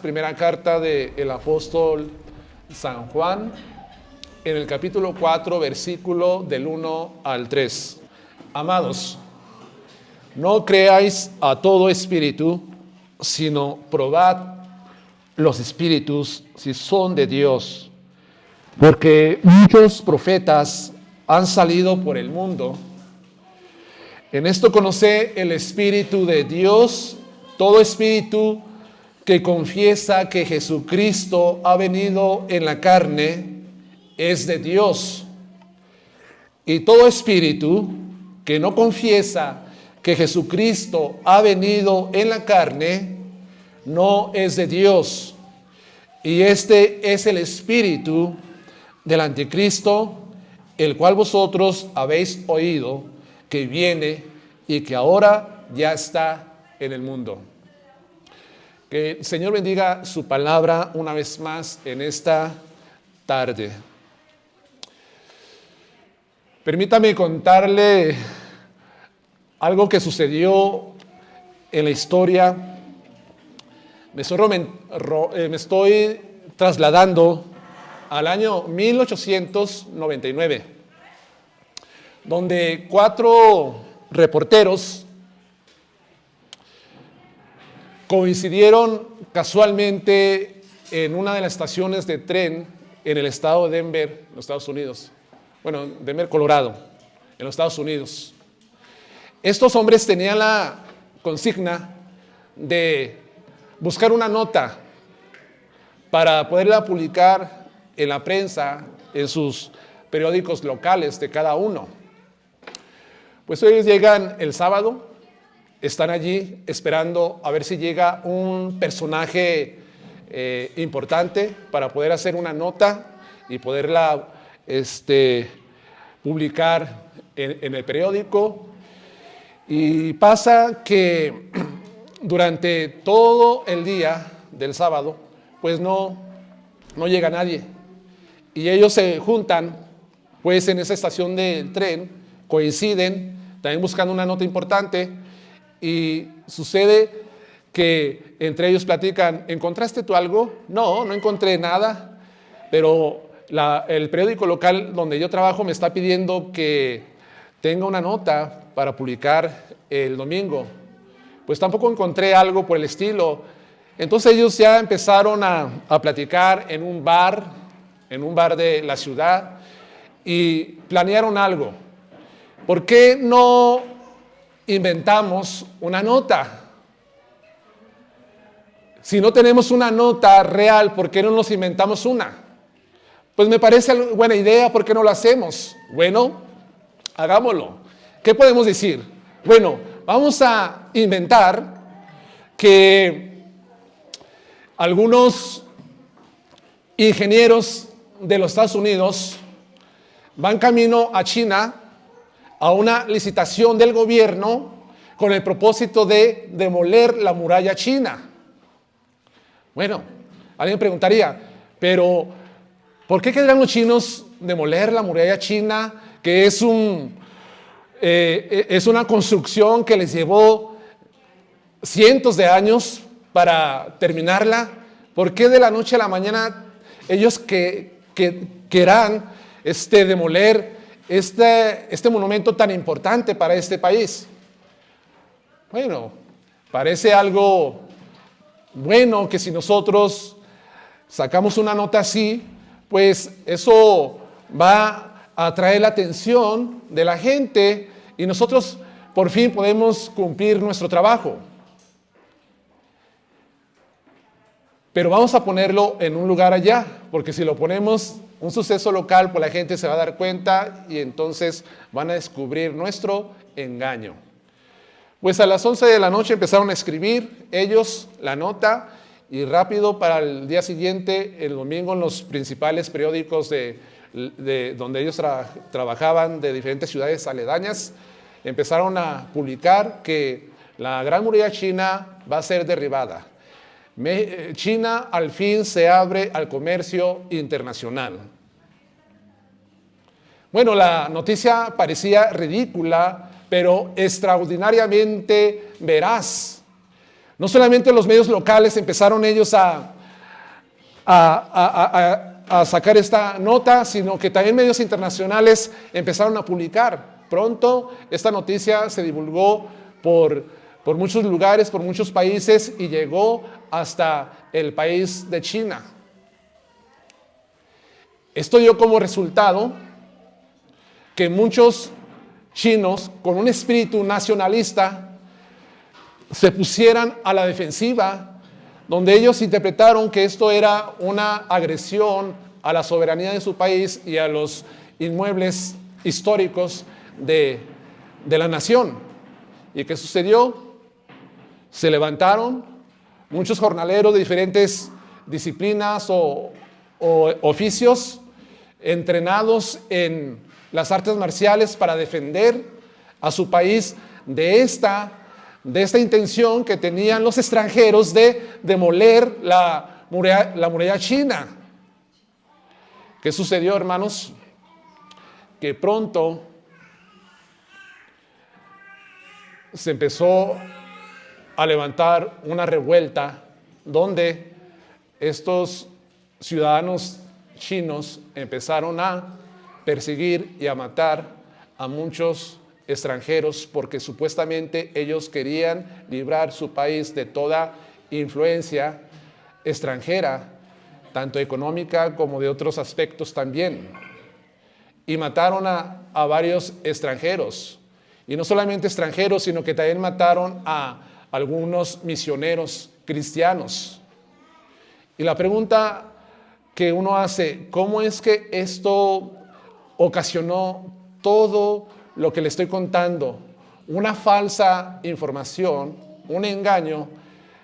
Primera carta del apóstol San Juan, en el capítulo 4, versículo del 1 al 3. Amados, no creáis a todo espíritu, sino probad los espíritus si son de Dios, porque muchos profetas han salido por el mundo. En esto conocé el Espíritu de Dios. Todo espíritu que confiesa que Jesucristo ha venido en la carne es de Dios. Y todo espíritu que no confiesa que Jesucristo ha venido en la carne no es de Dios. Y este es el espíritu del anticristo, el cual vosotros habéis oído que viene y que ahora ya está en el mundo. Que el Señor bendiga su palabra una vez más en esta tarde. Permítame contarle algo que sucedió en la historia. Me estoy trasladando al año 1899, donde 4 reporteros coincidieron casualmente en una de las estaciones de tren en el estado de Denver, en los Estados Unidos. Bueno, Denver, Colorado, en los Estados Unidos. Estos hombres tenían la consigna de buscar una nota para poderla publicar en la prensa, en sus periódicos locales de cada uno. Pues ellos llegan el sábado, están allí esperando a ver si llega un personaje importante para poder hacer una nota y poderla publicar en el periódico. Y pasa que durante todo el día del sábado, pues no llega nadie. Y ellos se juntan, pues en esa estación del tren, coinciden, también buscando una nota importante. Y sucede que entre ellos platican: ¿encontraste tú algo? No encontré nada, pero el periódico local donde yo trabajo me está pidiendo que tenga una nota para publicar el domingo. Pues tampoco encontré algo por el estilo. Entonces ellos ya empezaron a platicar en un bar de la ciudad y planearon algo. ¿Por qué no inventamos una nota? Si no tenemos una nota real, ¿por qué no nos inventamos una? Pues me parece buena idea, ¿por qué no lo hacemos? Bueno, hagámoslo. ¿Qué podemos decir? Bueno, vamos a inventar que algunos ingenieros de los Estados Unidos van camino a China a una licitación del gobierno con el propósito de demoler la muralla china. Bueno, alguien preguntaría, pero ¿por qué querrán los chinos demoler la muralla china, que es una construcción que les llevó cientos de años para terminarla? ¿Por qué de la noche a la mañana ellos querrán demoler este monumento tan importante para este país? Bueno, parece algo bueno que si nosotros sacamos una nota así, pues eso va a atraer la atención de la gente y nosotros por fin podemos cumplir nuestro trabajo. Pero vamos a ponerlo en un lugar allá, porque si lo ponemos un suceso local, pues la gente se va a dar cuenta y entonces van a descubrir nuestro engaño. Pues a las 11 de la noche empezaron a escribir ellos la nota y rápido para el día siguiente, el domingo, en los principales periódicos de donde ellos trabajaban, de diferentes ciudades aledañas, empezaron a publicar que la Gran Muralla China va a ser derribada. China al fin se abre al comercio internacional. Bueno, la noticia parecía ridícula, pero extraordinariamente veraz, No solamente los medios locales empezaron ellos a sacar esta nota, sino que también medios internacionales empezaron a publicar. Pronto esta noticia se divulgó por muchos lugares, por muchos países y llegó hasta el país de China. Esto dio como resultado que muchos chinos con un espíritu nacionalista se pusieran a la defensiva, donde ellos interpretaron que esto era una agresión a la soberanía de su país y a los inmuebles históricos de la nación. ¿Y qué sucedió? Se levantaron muchos jornaleros de diferentes disciplinas o oficios entrenados en las artes marciales para defender a su país de esta intención que tenían los extranjeros de demoler la muralla china. ¿Qué sucedió, hermanos? Que pronto se empezó a levantar una revuelta donde estos ciudadanos chinos empezaron a perseguir y a matar a muchos extranjeros porque supuestamente ellos querían librar su país de toda influencia extranjera, tanto económica como de otros aspectos también. Y mataron a varios extranjeros. Y no solamente extranjeros, sino que también mataron a algunos misioneros cristianos. Y la pregunta que uno hace, ¿cómo es que esto ocasionó todo lo que le estoy contando? Una falsa información, un engaño,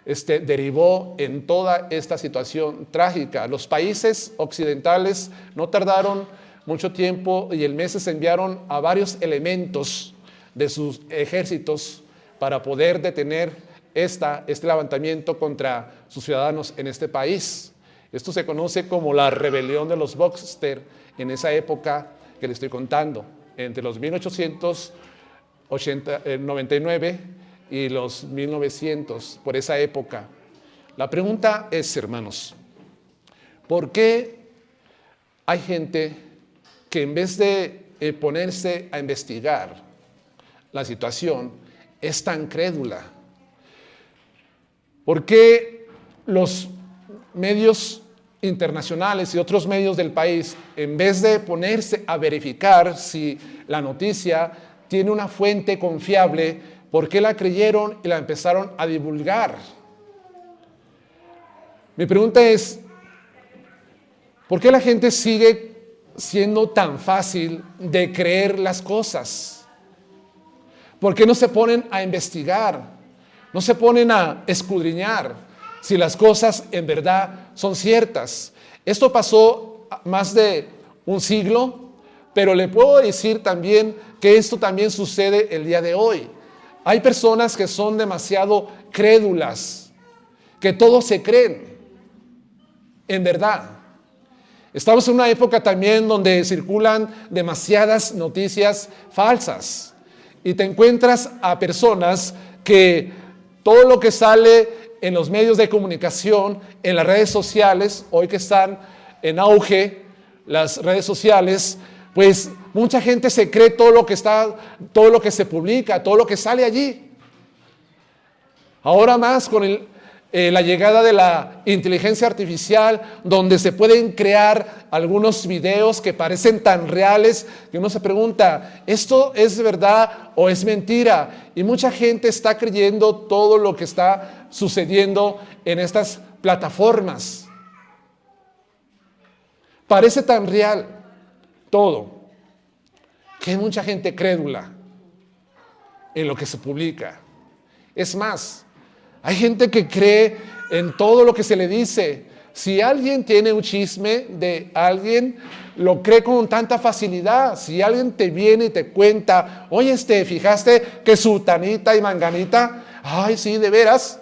derivó en toda esta situación trágica. Los países occidentales no tardaron mucho tiempo y en meses enviaron a varios elementos de sus ejércitos para poder detener este levantamiento contra sus ciudadanos en este país. Esto se conoce como la rebelión de los Boxer en esa época que le estoy contando, entre los 1899 y los 1900, por esa época. La pregunta es, hermanos, ¿por qué hay gente que en vez de ponerse a investigar la situación es tan crédula? ¿Por qué los medios internacionales y otros medios del país, en vez de ponerse a verificar si la noticia tiene una fuente confiable, por qué la creyeron y la empezaron a divulgar? Mi pregunta es, ¿por qué la gente sigue siendo tan fácil de creer las cosas? ¿Por qué no se ponen a investigar? No se ponen a escudriñar si las cosas en verdad son ciertas. Esto pasó más de un siglo, pero le puedo decir también que esto también sucede el día de hoy. Hay personas que son demasiado crédulas, que todo se creen, en verdad. Estamos en una época también donde circulan demasiadas noticias falsas y te encuentras a personas que todo lo que sale en los medios de comunicación, en las redes sociales, hoy que están en auge las redes sociales, pues mucha gente se cree todo lo que se publica, todo lo que sale allí. Ahora más con la llegada de la inteligencia artificial, donde se pueden crear algunos videos que parecen tan reales que uno se pregunta, ¿esto es verdad o es mentira? Y mucha gente está creyendo todo lo que está sucediendo en estas plataformas. Parece tan real todo que hay mucha gente crédula en lo que se publica. Es más, hay gente que cree en todo lo que se le dice. Si alguien tiene un chisme de alguien, lo cree con tanta facilidad. Si alguien te viene y te cuenta, oye, ¿fijaste que sutanita y manganita? Ay, sí, de veras.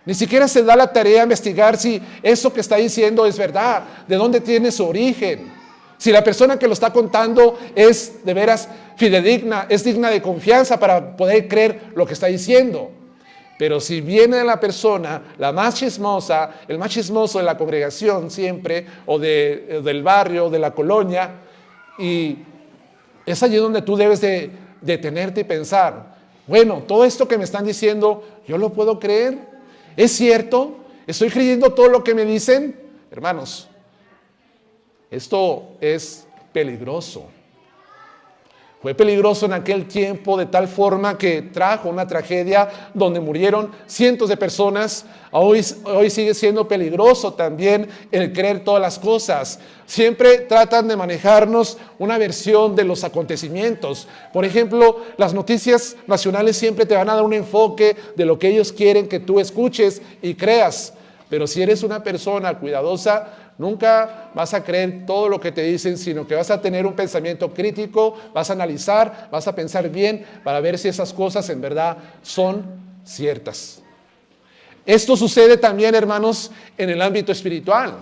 Ni siquiera se da la tarea de investigar si eso que está diciendo es verdad, de dónde tiene su origen. Si la persona que lo está contando es de veras fidedigna, es digna de confianza para poder creer lo que está diciendo. Pero si viene la persona, la más chismosa, el más chismoso de la congregación siempre, o del barrio, de la colonia, y es allí donde tú debes de detenerte y pensar, bueno, todo esto que me están diciendo, ¿yo lo puedo creer? ¿Es cierto? ¿Estoy creyendo todo lo que me dicen? Hermanos, esto es peligroso. Fue peligroso en aquel tiempo de tal forma que trajo una tragedia donde murieron cientos de personas. Hoy sigue siendo peligroso también el creer todas las cosas. Siempre tratan de manejarnos una versión de los acontecimientos. Por ejemplo, las noticias nacionales siempre te van a dar un enfoque de lo que ellos quieren que tú escuches y creas. Pero si eres una persona cuidadosa, nunca vas a creer todo lo que te dicen, sino que vas a tener un pensamiento crítico, vas a analizar, vas a pensar bien para ver si esas cosas en verdad son ciertas. Esto sucede también, hermanos, en el ámbito espiritual.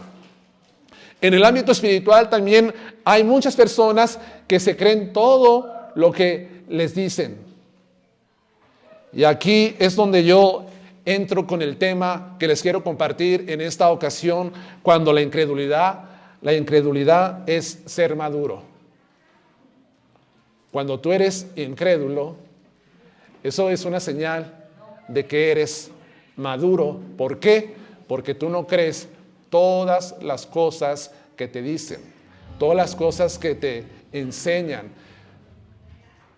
En el ámbito espiritual también hay muchas personas que se creen todo lo que les dicen. Y aquí es donde yo entro con el tema que les quiero compartir en esta ocasión, cuando la incredulidad es ser maduro. Cuando tú eres incrédulo, eso es una señal de que eres maduro. ¿Por qué? Porque tú no crees todas las cosas que te dicen, todas las cosas que te enseñan.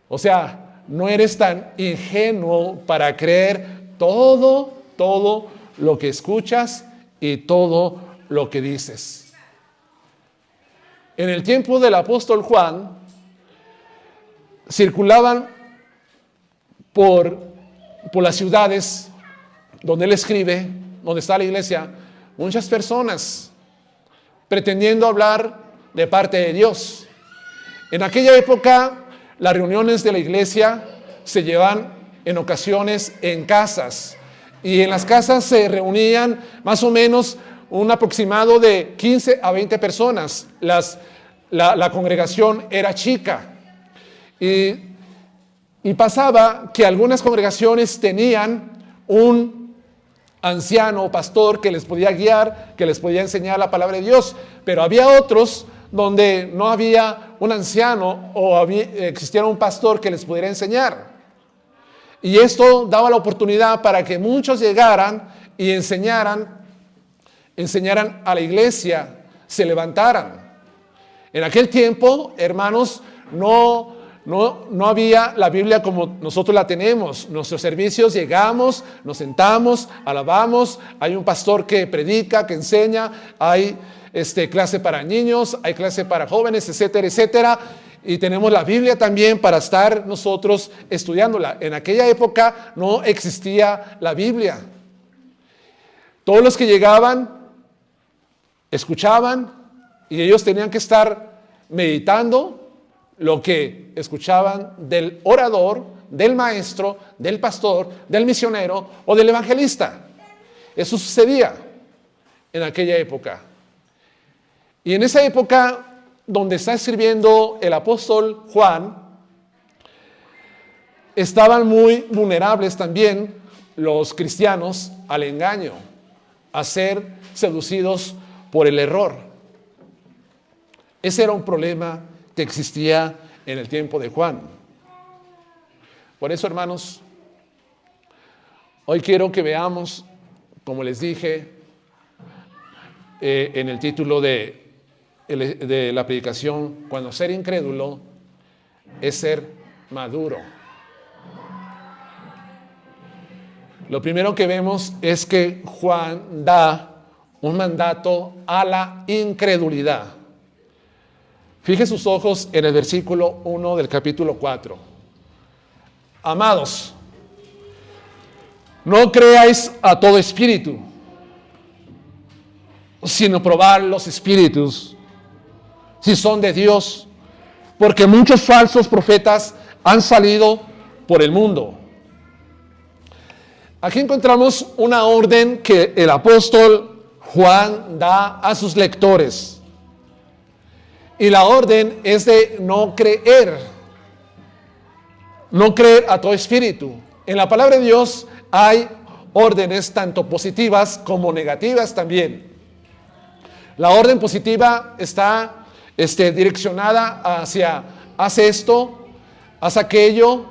O sea, no eres tan ingenuo para creer todo lo que escuchas y todo lo que dices. En el tiempo del apóstol Juan, circulaban por las ciudades donde él escribe, donde está la iglesia, muchas personas pretendiendo hablar de parte de Dios. En aquella época, las reuniones de la iglesia se llevaban en ocasiones en casas, y en las casas se reunían más o menos un aproximado de 15 a 20 personas. La congregación era chica, y pasaba que algunas congregaciones tenían un anciano o pastor que les podía guiar, que les podía enseñar la palabra de Dios, pero había otros donde no había un anciano o existiera un pastor que les pudiera enseñar. Y esto daba la oportunidad para que muchos llegaran y enseñaran a la iglesia, se levantaran. En aquel tiempo, hermanos, no había la Biblia como nosotros la tenemos. Nuestros servicios llegamos, nos sentamos, alabamos, hay un pastor que predica, que enseña, hay clase para niños, hay clase para jóvenes, etcétera, etcétera. Y tenemos la Biblia también para estar nosotros estudiándola. En aquella época no existía la Biblia. Todos los que llegaban, escuchaban, y ellos tenían que estar meditando lo que escuchaban del orador, del maestro, del pastor, del misionero o del evangelista. Eso sucedía en aquella época. Y en esa época donde está escribiendo el apóstol Juan, estaban muy vulnerables también los cristianos al engaño, a ser seducidos por el error. Ese era un problema que existía en el tiempo de Juan. Por eso, hermanos, hoy quiero que veamos, como les dije en el título de la predicación, cuando ser incrédulo es ser maduro. Lo primero que vemos es que Juan da un mandato a la incredulidad. Fije sus ojos en el versículo 1 del capítulo 4. Amados, no creáis a todo espíritu, sino probar los espíritus, si son de Dios, porque muchos falsos profetas han salido por el mundo. Aquí encontramos una orden que el apóstol Juan da a sus lectores. Y la orden es de no creer a todo espíritu. En la palabra de Dios hay órdenes tanto positivas como negativas también. La orden positiva está direccionada hacia haz esto, haz aquello,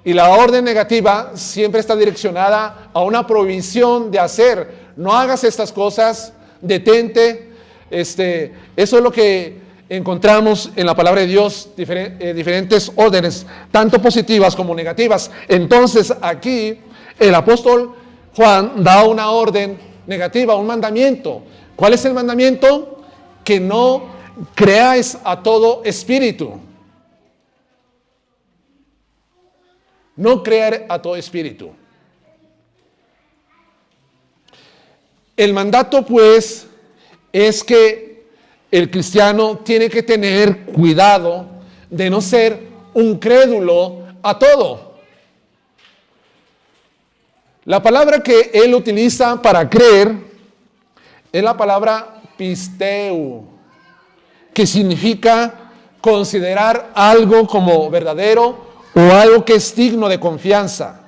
y la orden negativa siempre está direccionada a una prohibición de hacer. No hagas estas cosas, detente. Eso es lo que encontramos en la palabra de Dios, diferentes órdenes, tanto positivas como negativas. Entonces aquí el apóstol Juan da una orden negativa, un mandamiento. ¿Cuál es el mandamiento? Que no creáis a todo espíritu. No creer a todo espíritu. El mandato, pues, es que el cristiano tiene que tener cuidado de no ser un crédulo a todo. La palabra que él utiliza para creer es la palabra pisteu, que significa considerar algo como verdadero o algo que es digno de confianza.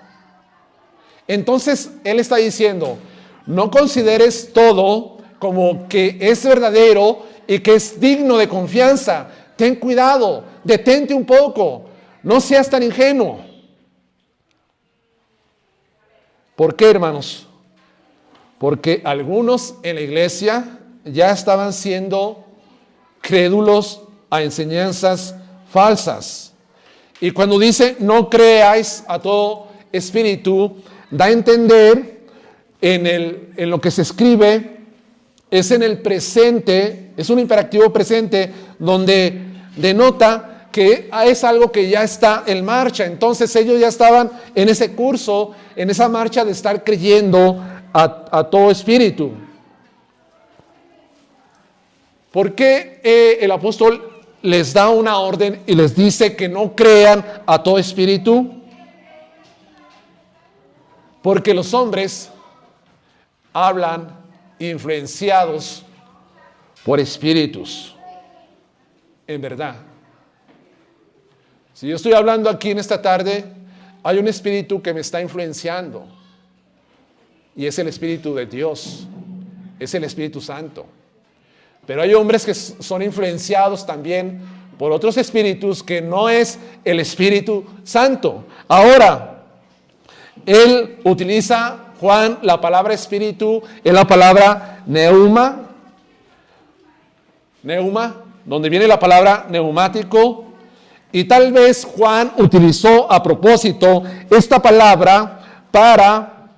Entonces, él está diciendo, no consideres todo como que es verdadero y que es digno de confianza. Ten cuidado, detente un poco, no seas tan ingenuo. ¿Por qué, hermanos? Porque algunos en la iglesia ya estaban siendo crédulos a enseñanzas falsas. Y cuando dice no creáis a todo espíritu, da a entender en lo que se escribe, es en el presente, es un imperativo presente donde denota que es algo que ya está en marcha. Entonces ellos ya estaban en ese curso, en esa marcha de estar creyendo a todo espíritu. ¿Por qué el apóstol les da una orden y les dice que no crean a todo espíritu? Porque los hombres hablan influenciados por espíritus. En verdad. Si yo estoy hablando aquí en esta tarde, hay un espíritu que me está influenciando. Y es el Espíritu de Dios. Es el Espíritu Santo. Pero hay hombres que son influenciados también por otros espíritus que no es el Espíritu Santo. Ahora, él utiliza, Juan, la palabra espíritu, es la palabra neuma, donde viene la palabra neumático, y tal vez Juan utilizó a propósito esta palabra para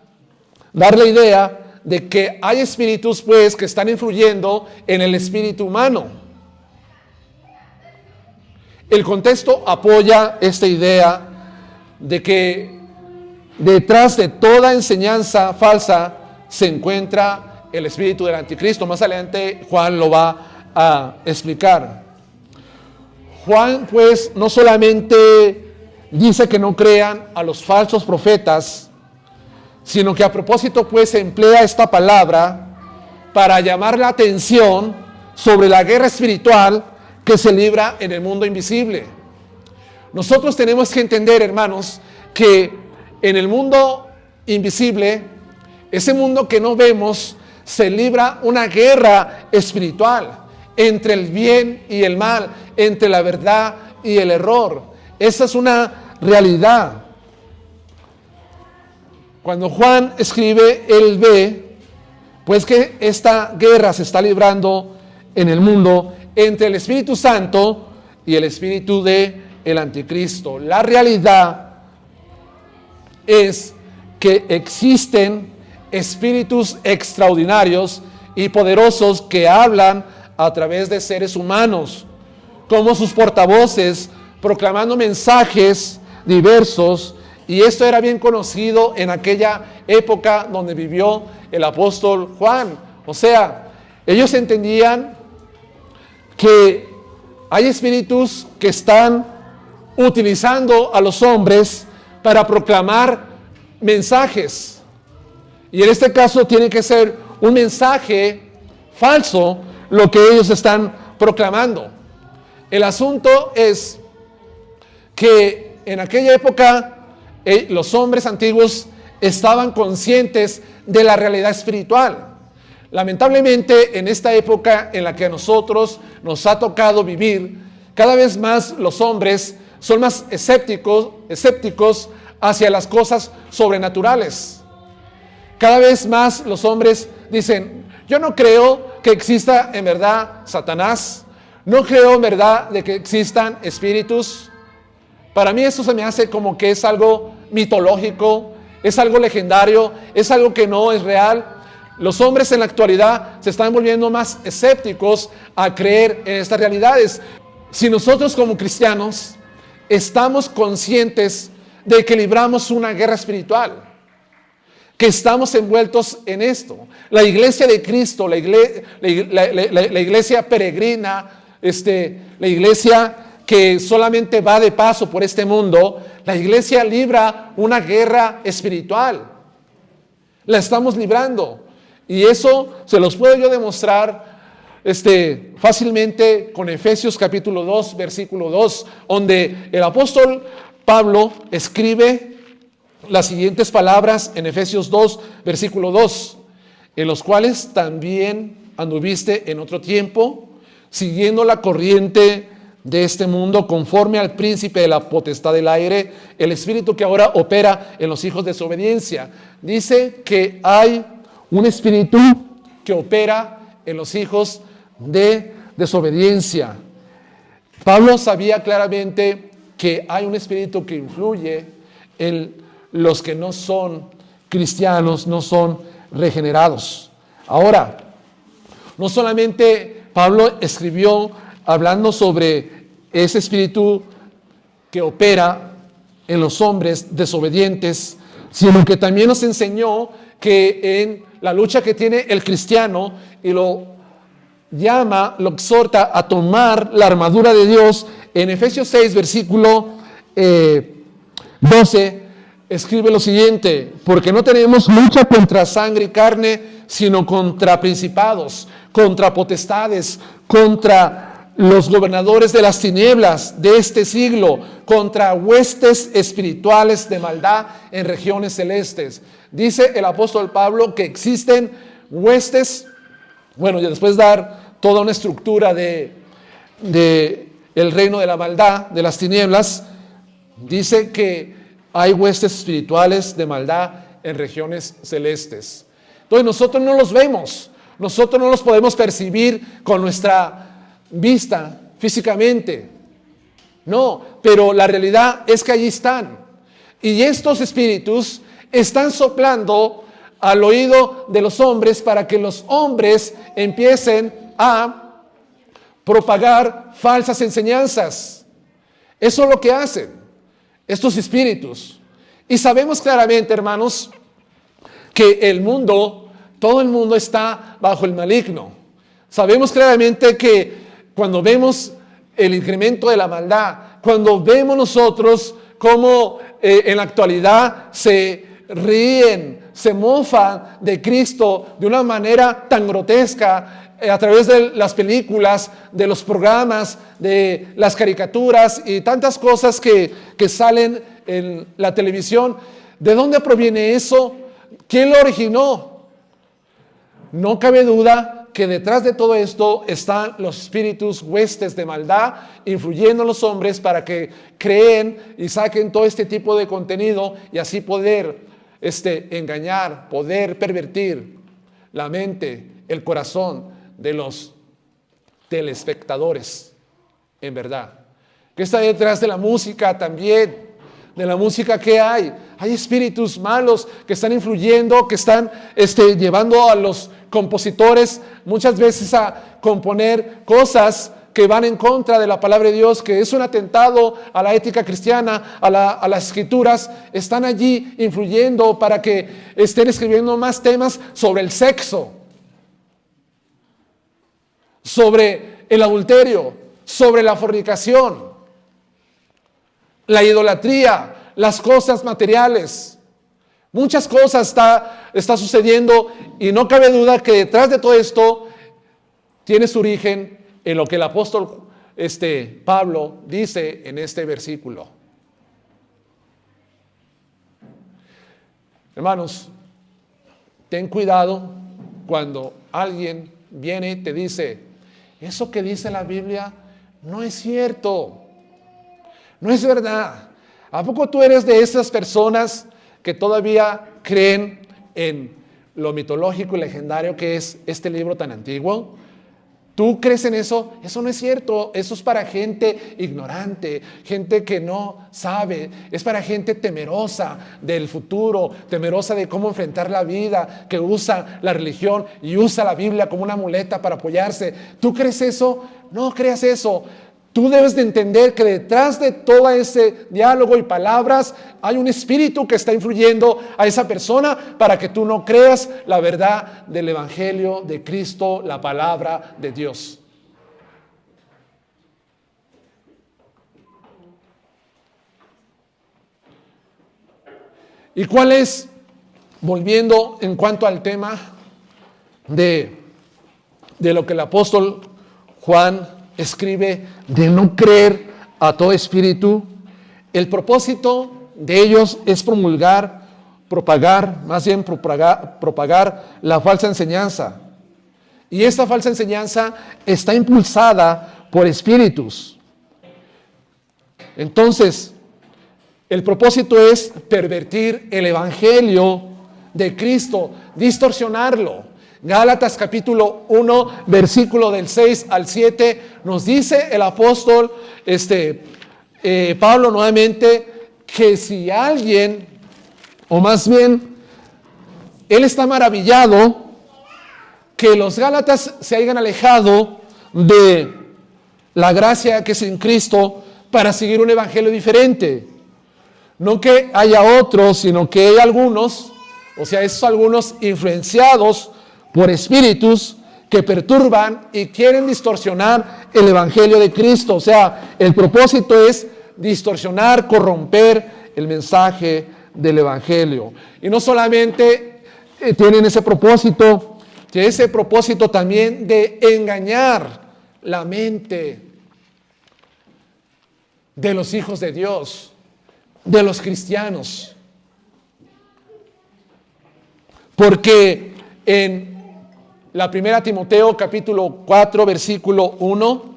dar la idea de que hay espíritus, pues, que están influyendo en el espíritu humano. El contexto apoya esta idea de que detrás de toda enseñanza falsa se encuentra el espíritu del anticristo. Más adelante Juan lo va a explicar. Juan, pues, no solamente dice que no crean a los falsos profetas, sino que a propósito, pues, emplea esta palabra para llamar la atención sobre la guerra espiritual que se libra en el mundo invisible. Nosotros tenemos que entender, hermanos, que en el mundo invisible, ese mundo que no vemos, se libra una guerra espiritual entre el bien y el mal, entre la verdad y el error. Esa es una realidad. Cuando Juan escribe, él ve, pues, que esta guerra se está librando en el mundo entre el Espíritu Santo y el espíritu del anticristo. La realidad es que existen espíritus extraordinarios y poderosos que hablan a través de seres humanos, como sus portavoces, proclamando mensajes diversos. Y esto era bien conocido en aquella época donde vivió el apóstol Juan. O sea, ellos entendían que hay espíritus que están utilizando a los hombres para proclamar mensajes. Y en este caso tiene que ser un mensaje falso lo que ellos están proclamando. El asunto es que en aquella época los hombres antiguos estaban conscientes de la realidad espiritual. Lamentablemente, en esta época en la que a nosotros nos ha tocado vivir, cada vez más los hombres son más escépticos hacia las cosas sobrenaturales. Cada vez más los hombres dicen, yo no creo que exista en verdad Satanás, no creo en verdad de que existan espíritus. Para mí eso se me hace como que es algo mitológico, es algo legendario, es algo que no es real. Los hombres en la actualidad se están volviendo más escépticos a creer en estas realidades. Si nosotros como cristianos estamos conscientes de que libramos una guerra espiritual, que estamos envueltos en esto, la iglesia de Cristo, la iglesia peregrina, la iglesia que solamente va de paso por este mundo, la iglesia libra una guerra espiritual. La estamos librando. Y eso se los puedo yo demostrar fácilmente con Efesios capítulo 2, versículo 2, donde el apóstol Pablo escribe las siguientes palabras en Efesios 2, versículo 2, en los cuales también anduviste en otro tiempo, siguiendo la corriente de este mundo, conforme al príncipe de la potestad del aire, el espíritu que ahora opera en los hijos de desobediencia. Dice que hay un espíritu que opera en los hijos de desobediencia. Pablo sabía claramente que hay un espíritu que influye en los que no son cristianos, no son regenerados. Ahora, no solamente Pablo escribió hablando sobre ese espíritu que opera en los hombres desobedientes, sino que también nos enseñó que en la lucha que tiene el cristiano, y lo exhorta a tomar la armadura de Dios, en Efesios 6, versículo 12, escribe lo siguiente: porque no tenemos lucha contra sangre y carne, sino contra principados, contra potestades, contra los gobernadores de las tinieblas de este siglo, contra huestes espirituales de maldad en regiones celestes. Dice el apóstol Pablo que existen huestes, bueno, y después dar toda una estructura de el reino de la maldad, de las tinieblas, dice que hay huestes espirituales de maldad en regiones celestes. Entonces nosotros no los vemos, nosotros no los podemos percibir con nuestra vista físicamente, no, pero la realidad es que allí están, y estos espíritus están soplando al oído de los hombres para que los hombres empiecen a propagar falsas enseñanzas. Eso es lo que hacen estos espíritus. Y sabemos claramente, hermanos, que el mundo, todo el mundo está bajo el maligno. Sabemos claramente que cuando vemos el incremento de la maldad, cuando vemos nosotros cómo en la actualidad se ríen, se mofan de Cristo de una manera tan grotesca a través de las películas, de los programas, de las caricaturas y tantas cosas que salen en la televisión. ¿De dónde proviene eso? ¿Quién lo originó? No cabe duda que detrás de todo esto están los espíritus, huestes de maldad, influyendo en los hombres para que creen y saquen todo este tipo de contenido y así poder engañar, poder pervertir la mente, el corazón de los telespectadores, en verdad. ¿Qué está detrás de la música también? De la música que hay espíritus malos que están influyendo, que están llevando a los compositores muchas veces a componer cosas que van en contra de la palabra de Dios, que es un atentado a la ética cristiana, a las escrituras. Están allí influyendo para que estén escribiendo más temas sobre el sexo, sobre el adulterio, sobre la fornicación, la idolatría, las cosas materiales. Muchas cosas está sucediendo y no cabe duda que detrás de todo esto tiene su origen en lo que el apóstol Pablo dice en este versículo. Hermanos, ten cuidado cuando alguien viene y te dice, eso que dice la Biblia no es cierto, no es verdad. ¿A poco tú eres de esas personas que todavía creen en lo mitológico y legendario que es este libro tan antiguo? ¿Tú crees en eso? Eso no es cierto. Eso es para gente ignorante, gente que no sabe. Es para gente temerosa del futuro, temerosa de cómo enfrentar la vida, que usa la religión y usa la Biblia como una muleta para apoyarse. ¿Tú crees eso? No creas eso. Tú debes de entender que detrás de todo ese diálogo y palabras hay un espíritu que está influyendo a esa persona para que tú no creas la verdad del Evangelio de Cristo, la palabra de Dios. ¿Y cuál es, volviendo en cuanto al tema de lo que el apóstol Juan escribe, de no creer a todo espíritu? El propósito de ellos es propagar la falsa enseñanza. Y esta falsa enseñanza está impulsada por espíritus. Entonces, el propósito es pervertir el evangelio de Cristo, distorsionarlo. Gálatas capítulo 1, versículo del 6 al 7, nos dice el apóstol Pablo nuevamente, que si alguien, o más bien, él está maravillado que los Gálatas se hayan alejado de la gracia que es en Cristo para seguir un evangelio diferente. No que haya otros, sino que hay algunos, o sea, esos algunos influenciados por espíritus que perturban y quieren distorsionar el evangelio de Cristo. O sea, el propósito es distorsionar, corromper el mensaje del evangelio. Y no solamente tienen ese propósito, que ese propósito también de engañar la mente de los hijos de Dios, de los cristianos. Porque en la primera Timoteo capítulo 4 versículo 1,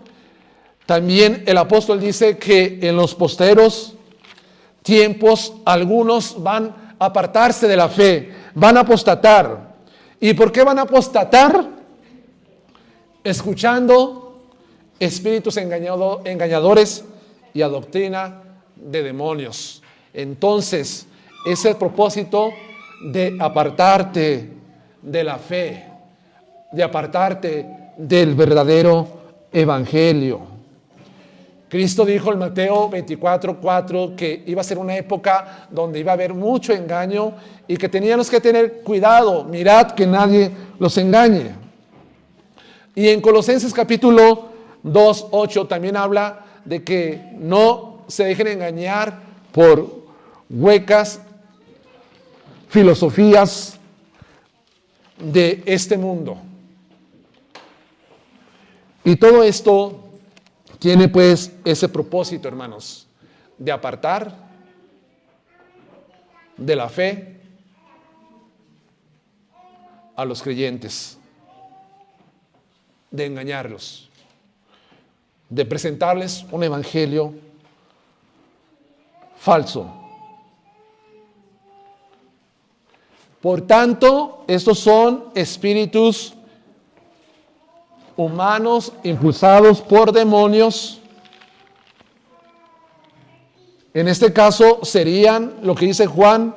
también el apóstol dice que en los posteros tiempos algunos van a apartarse de la fe, van a apostatar. ¿Y por qué van a apostatar? Escuchando espíritus engañadores y a doctrina de demonios. Entonces, es el propósito de apartarte de la fe, de apartarte del verdadero evangelio. Cristo dijo en Mateo 24:4 que iba a ser una época donde iba a haber mucho engaño y que teníamos que tener cuidado, mirad que nadie los engañe. Y en Colosenses capítulo 2:8 también habla de que no se dejen engañar por huecas filosofías de este mundo. Y todo esto tiene pues ese propósito, hermanos, de apartar de la fe a los creyentes, de engañarlos, de presentarles un evangelio falso. Por tanto, estos son espíritus humanos impulsados por demonios. En este caso serían, lo que dice Juan,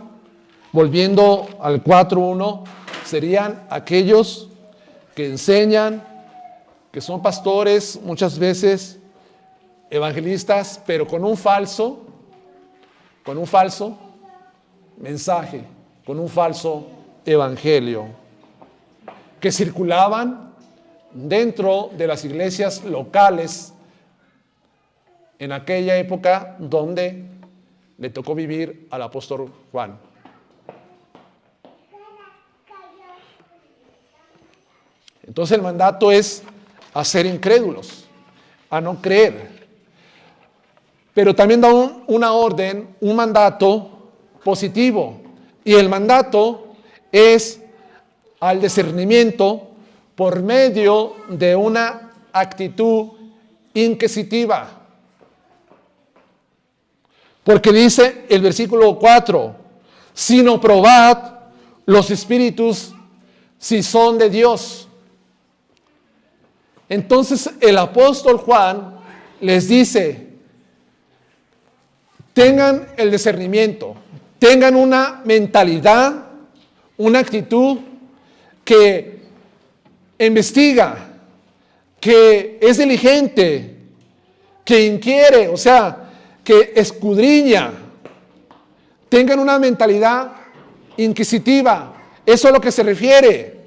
volviendo al 4:1, serían aquellos que enseñan, que son pastores, muchas veces evangelistas, pero con un falso mensaje, con un falso evangelio, que circulaban dentro de las iglesias locales en aquella época donde le tocó vivir al apóstol Juan. Entonces el mandato es a ser incrédulos, a no creer. Pero también da una orden, un mandato positivo, Y el mandato es al discernimiento por medio de una actitud inquisitiva. Porque dice el versículo 4, sino probad los espíritus si son de Dios. Entonces el apóstol Juan les dice, tengan el discernimiento, tengan una mentalidad, una actitud que investiga, que es diligente, que inquiere, o sea, que escudriña. Tengan una mentalidad inquisitiva. Eso es a lo que se refiere.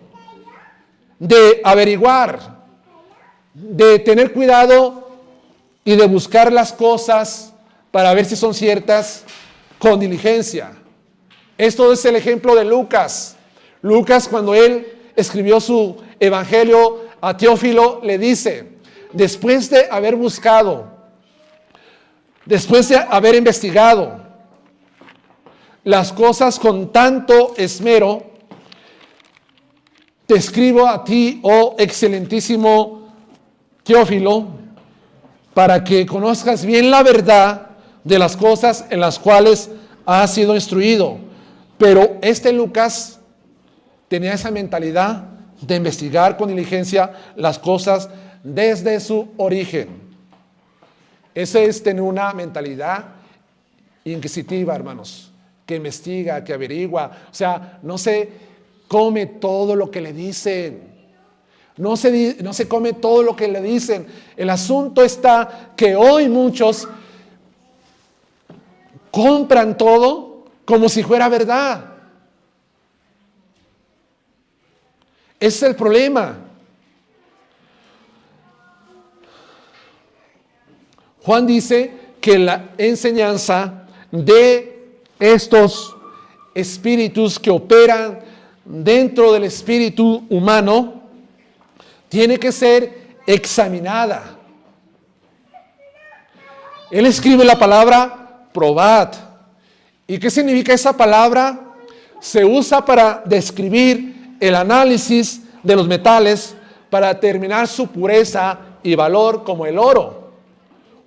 De averiguar, de tener cuidado y de buscar las cosas para ver si son ciertas con diligencia. Esto es el ejemplo de Lucas. Lucas, cuando él escribió su evangelio a Teófilo, le dice, después de haber buscado, después de haber investigado las cosas con tanto esmero, te escribo a ti, oh excelentísimo Teófilo, para que conozcas bien la verdad de las cosas en las cuales has sido instruido. Pero este Lucas tenía esa mentalidad de investigar con diligencia las cosas desde su origen. Ese es tener una mentalidad inquisitiva, hermanos, que investiga, que averigua. O sea, no se come todo lo que le dicen. No se come todo lo que le dicen. El asunto está que hoy muchos compran todo como si fuera verdad. Ese es el problema. Juan dice que la enseñanza de estos espíritus que operan dentro del espíritu humano tiene que ser examinada. Él escribe la palabra probad. ¿Y qué significa esa palabra? Se usa para describir el análisis de los metales para determinar su pureza y valor, como el oro.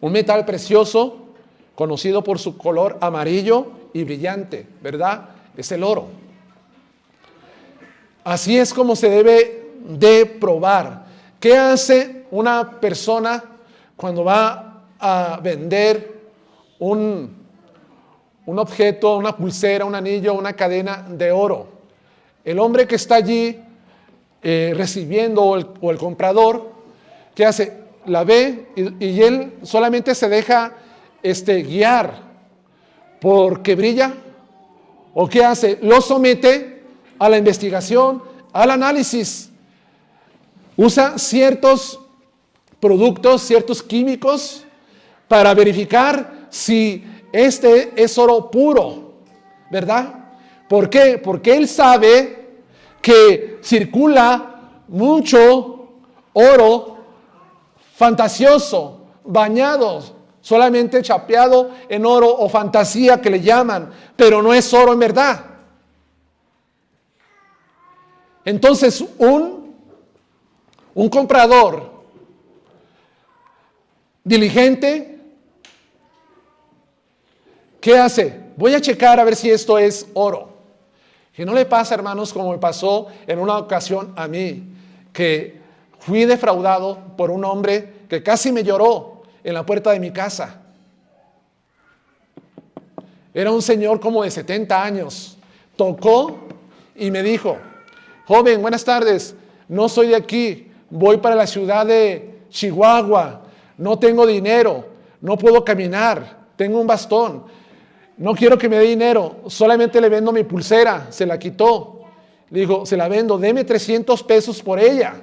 Un metal precioso, conocido por su color amarillo y brillante, ¿verdad? Es el oro. Así es como se debe de probar. ¿Qué hace una persona cuando va a vender un objeto, una pulsera, un anillo, una cadena de oro? El hombre que está allí recibiendo o el comprador, ¿qué hace? La ve y él solamente se deja guiar porque brilla. ¿O qué hace? Lo somete a la investigación, al análisis. Usa ciertos productos, ciertos químicos para verificar si este es oro puro, ¿verdad? ¿Por qué? Porque él sabe que circula mucho oro fantasioso, bañado, solamente chapeado en oro o fantasía que le llaman, pero no es oro en verdad. Entonces un comprador diligente, ¿qué hace? Voy a checar a ver si esto es oro. Y no le pasa, hermanos, como me pasó en una ocasión a mí, que fui defraudado por un hombre que casi me lloró en la puerta de mi casa. Era un señor como de 70 años. Tocó y me dijo, joven, buenas tardes, no soy de aquí, voy para la ciudad de Chihuahua, no tengo dinero, no puedo caminar, tengo un bastón, no quiero que me dé dinero, solamente le vendo mi pulsera, se la quitó. Le dijo, se la vendo, deme 300 pesos por ella,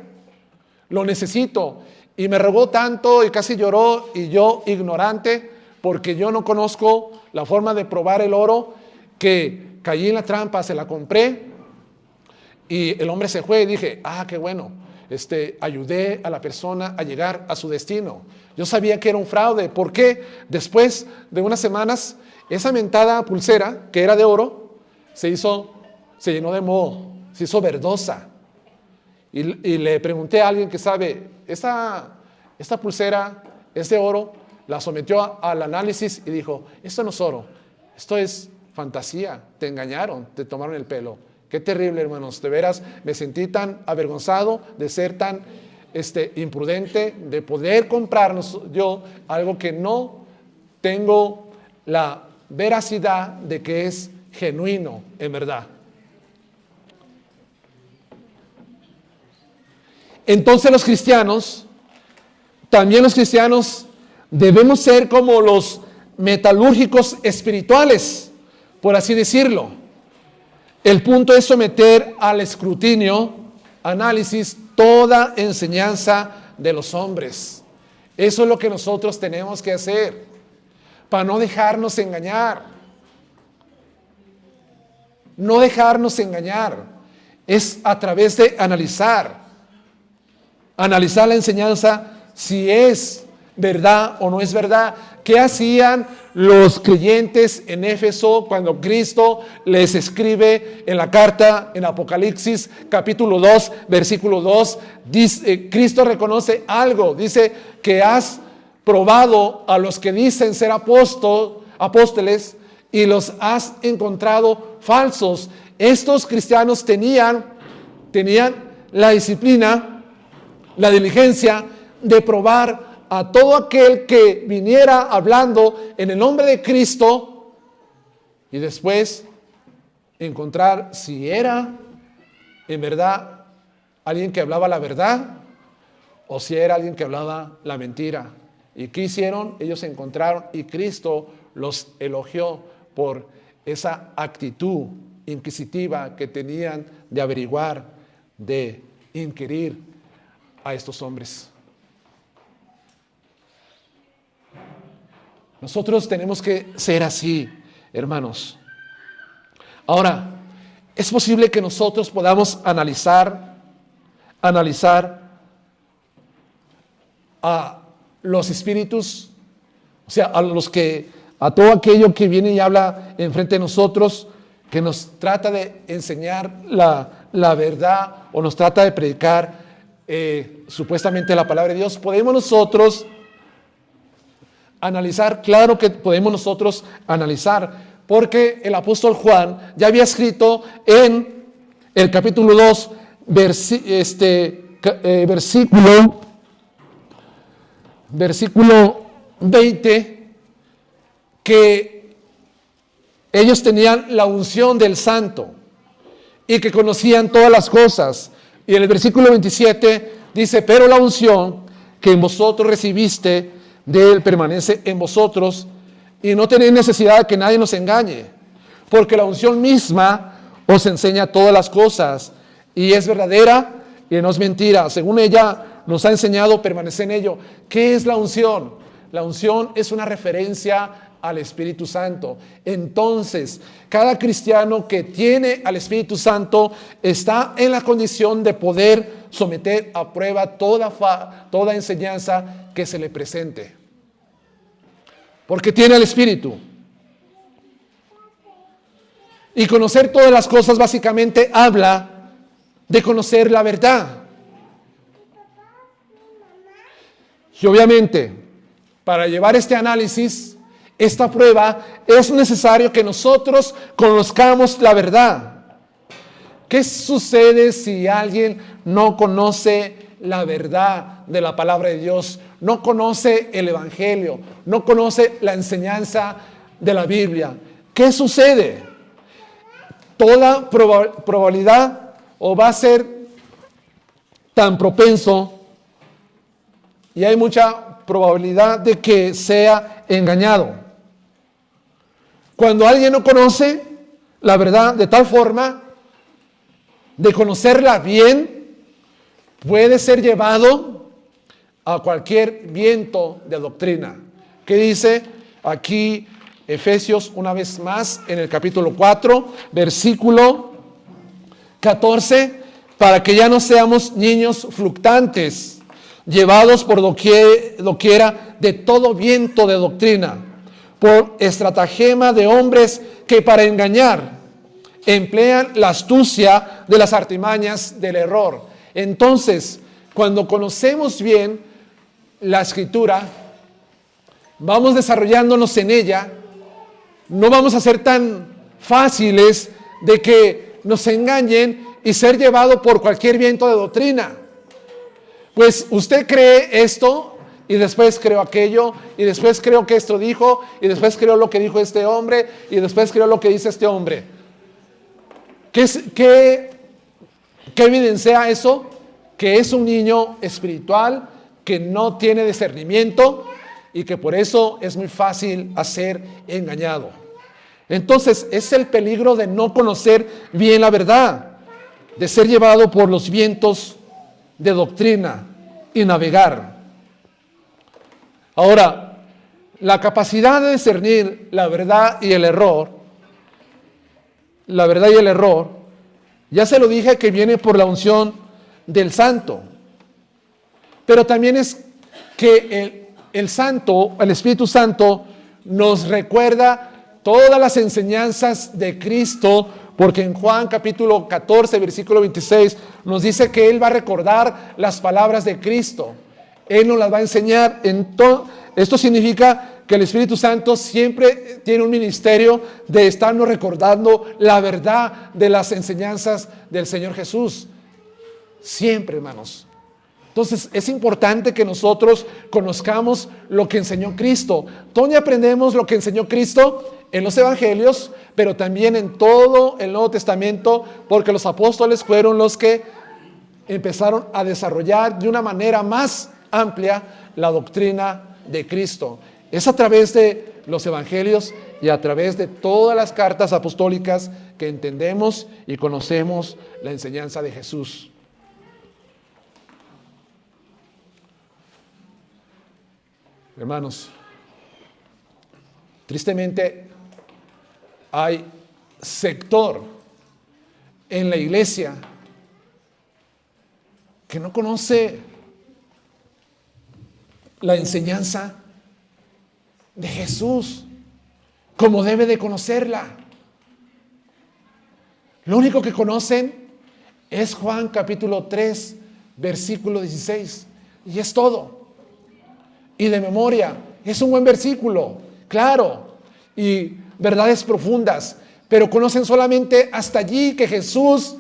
lo necesito. Y me rogó tanto y casi lloró, y yo, ignorante, porque yo no conozco la forma de probar el oro, que caí en la trampa, se la compré y el hombre se fue y dije, qué bueno, ayudé a la persona a llegar a su destino. Yo sabía que era un fraude, porque después de unas semanas, esa mentada pulsera, que era de oro, se llenó de moho, se hizo verdosa. Y le pregunté a alguien que sabe, esta pulsera es de oro, la sometió al análisis y dijo, esto no es oro, esto es fantasía, te engañaron, te tomaron el pelo. Qué terrible, hermanos, de veras me sentí tan avergonzado de ser tan imprudente, de poder comprarnos yo algo que no tengo la veracidad de que es genuino en verdad. Entonces también los cristianos debemos ser como los metalúrgicos espirituales, por así decirlo. El punto es someter al escrutinio, análisis, toda enseñanza de los hombres. Eso es lo que nosotros tenemos que hacer para no dejarnos engañar. No dejarnos engañar. Es a través de analizar la enseñanza, si es verdad o no es verdad. ¿Qué hacían los creyentes en Éfeso cuando Cristo les escribe en la carta en Apocalipsis capítulo 2 versículo 2? Dice, Cristo reconoce algo, dice que has probado a los que dicen ser apóstoles y los has encontrado falsos. Estos cristianos tenían la disciplina, la diligencia de probar a todo aquel que viniera hablando en el nombre de Cristo y después encontrar si era en verdad alguien que hablaba la verdad o si era alguien que hablaba la mentira. ¿Y qué hicieron? Ellos encontraron y Cristo los elogió por esa actitud inquisitiva que tenían de averiguar, de inquirir a estos hombres. Nosotros tenemos que ser así, hermanos. Ahora, es posible que nosotros podamos analizar a los espíritus, o sea, a todo aquello que viene y habla enfrente de nosotros, que nos trata de enseñar la verdad o nos trata de predicar supuestamente la palabra de Dios. Podemos nosotros analizar, claro que podemos nosotros analizar, porque el apóstol Juan ya había escrito en el capítulo 2, versículo 20, que ellos tenían la unción del santo y que conocían todas las cosas. Y en el versículo 27 dice, pero la unción que en vosotros recibiste de Él permanece en vosotros y no tenéis necesidad de que nadie nos engañe, porque la unción misma os enseña todas las cosas y es verdadera y no es mentira. Según ella nos ha enseñado, permanecer en ello. ¿Qué es la unción? La unción es una referencia al Espíritu Santo. Entonces, cada cristiano que tiene al Espíritu Santo está en la condición de poder someter a prueba toda enseñanza que se le presente, porque tiene el Espíritu. Y conocer todas las cosas básicamente habla de conocer la verdad. Y obviamente, para llevar este análisis, esta prueba, es necesario que nosotros conozcamos la verdad. ¿Qué sucede si alguien no conoce la verdad de la palabra de Dios? No conoce el Evangelio, no conoce la enseñanza de la Biblia. ¿Qué sucede? Toda probabilidad o va a ser tan propenso y hay mucha probabilidad de que sea engañado. Cuando alguien no conoce la verdad de tal forma de conocerla bien, puede ser llevado a cualquier viento de doctrina. ¿Qué dice aquí Efesios una vez más en el capítulo 4, versículo 14? Para que ya no seamos niños fluctuantes, llevados por doquiera de todo viento de doctrina, por estratagema de hombres que para engañar emplean la astucia de las artimañas del error. Entonces, cuando conocemos bien la Escritura, vamos desarrollándonos en ella, no vamos a ser tan fáciles de que nos engañen y ser llevado por cualquier viento de doctrina. Pues usted cree esto y después creo aquello y después creo que esto dijo y después creo lo que dijo este hombre y después creo lo que dice este hombre. ¿Qué evidencia eso? Que es un niño espiritual que no tiene discernimiento y que por eso es muy fácil a ser engañado. Entonces es el peligro de no conocer bien la verdad, de ser llevado por los vientos de doctrina y navegar. Ahora, la capacidad de discernir la verdad y el error, ya se lo dije que viene por la unción del Santo, pero también es que el Santo, el Espíritu Santo, nos recuerda todas las enseñanzas de Cristo, porque en Juan capítulo 14, versículo 26, nos dice que Él va a recordar las palabras de Cristo. Él nos las va a enseñar. Esto significa que el Espíritu Santo siempre tiene un ministerio de estarnos recordando la verdad de las enseñanzas del Señor Jesús. Siempre, hermanos. Entonces es importante que nosotros conozcamos lo que enseñó Cristo. ¿Dónde aprendemos lo que enseñó Cristo? En los evangelios, pero también en todo el Nuevo Testamento, porque los apóstoles fueron los que empezaron a desarrollar de una manera más amplia la doctrina de Cristo. Es a través de los evangelios y a través de todas las cartas apostólicas que entendemos y conocemos la enseñanza de Jesús. Hermanos, tristemente hay sector en la iglesia que no conoce la enseñanza de Jesús como debe de conocerla. Lo único que conocen es Juan capítulo 3, versículo 16, y es todo. Y de memoria, es un buen versículo, claro, y verdades profundas, pero conocen solamente hasta allí que Jesús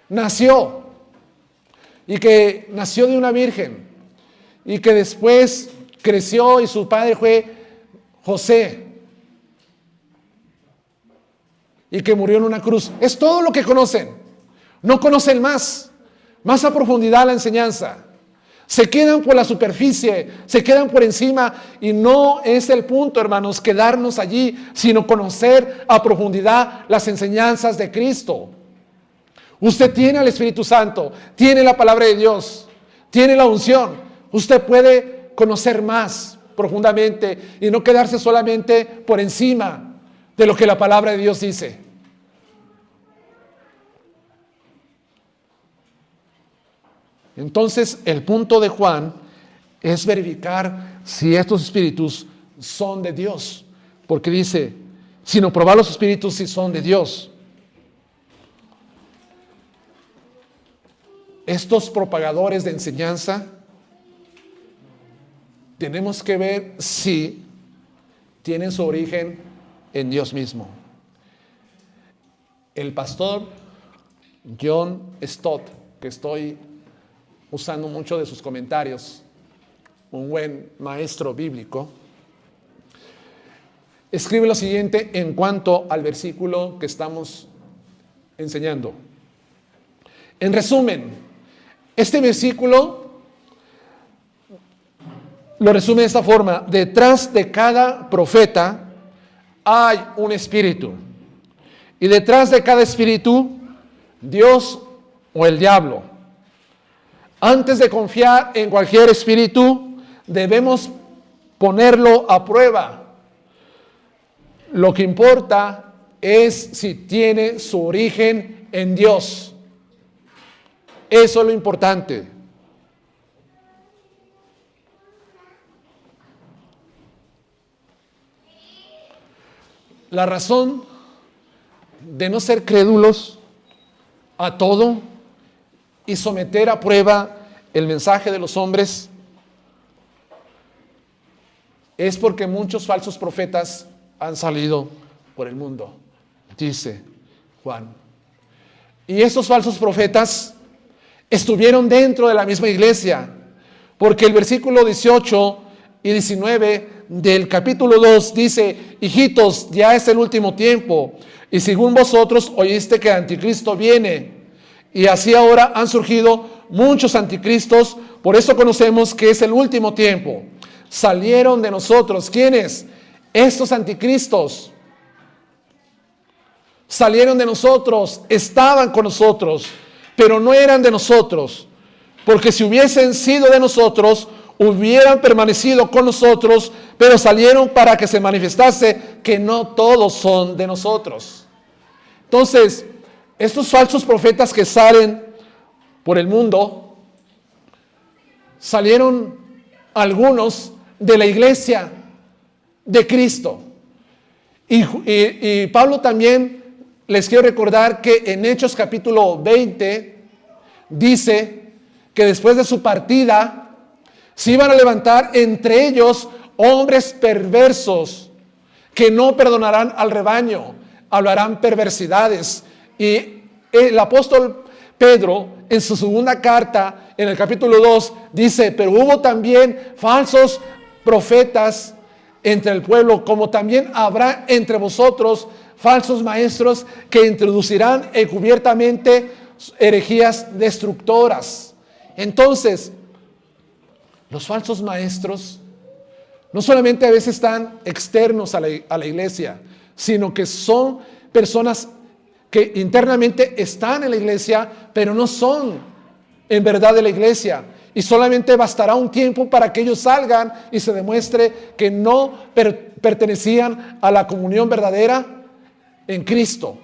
nació, y que nació de una virgen, y que después creció y su padre fue José, y que murió en una cruz. Es todo lo que conocen. No conocen más a profundidad la enseñanza. Se quedan por la superficie, se quedan por encima, y no es el punto, hermanos, quedarnos allí, sino conocer a profundidad las enseñanzas de Cristo. Usted tiene al Espíritu Santo, tiene la palabra de Dios, tiene la unción. Usted puede conocer más profundamente y no quedarse solamente por encima de lo que la palabra de Dios dice. Entonces, el punto de Juan es verificar si estos espíritus son de Dios, porque dice, sino probar los espíritus si son de Dios. Estos propagadores de enseñanza, tenemos que ver si tienen su origen en Dios mismo. El pastor John Stott, que estoy usando mucho de sus comentarios, un buen maestro bíblico, escribe lo siguiente en cuanto al versículo que estamos enseñando. En resumen, este versículo lo resume de esta forma: detrás de cada profeta hay un espíritu, y detrás de cada espíritu, Dios o el diablo. Antes de confiar en cualquier espíritu, debemos ponerlo a prueba. Lo que importa es si tiene su origen en Dios. Eso es lo importante. La razón de no ser crédulos a todo y someter a prueba el mensaje de los hombres, es porque muchos falsos profetas han salido por el mundo, dice Juan. Y estos falsos profetas estuvieron dentro de la misma iglesia, porque el versículo 18 y 19 del capítulo 2 dice: hijitos, ya es el último tiempo, y según vosotros oíste que el anticristo viene, y así ahora han surgido muchos anticristos, por eso conocemos que es el último tiempo. Salieron de nosotros. ¿Quiénes? Estos anticristos. Salieron de nosotros, estaban con nosotros, pero no eran de nosotros, porque si hubiesen sido de nosotros, hubieran permanecido con nosotros, pero salieron para que se manifestase que no todos son de nosotros. Entonces, estos falsos profetas que salen por el mundo, salieron algunos de la iglesia de Cristo. Y Pablo también les quiero recordar que en Hechos capítulo 20 dice que después de su partida se iban a levantar entre ellos hombres perversos que no perdonarán al rebaño, hablarán perversidades. Y el apóstol Pedro en su segunda carta, en el capítulo 2, dice: pero hubo también falsos profetas entre el pueblo, como también habrá entre vosotros falsos maestros que introducirán encubiertamente herejías destructoras. Entonces, los falsos maestros no solamente a veces están externos a la iglesia, sino que son personas que internamente están en la iglesia, pero no son en verdad de la iglesia. Y solamente bastará un tiempo para que ellos salgan y se demuestre que no pertenecían a la comunión verdadera en Cristo,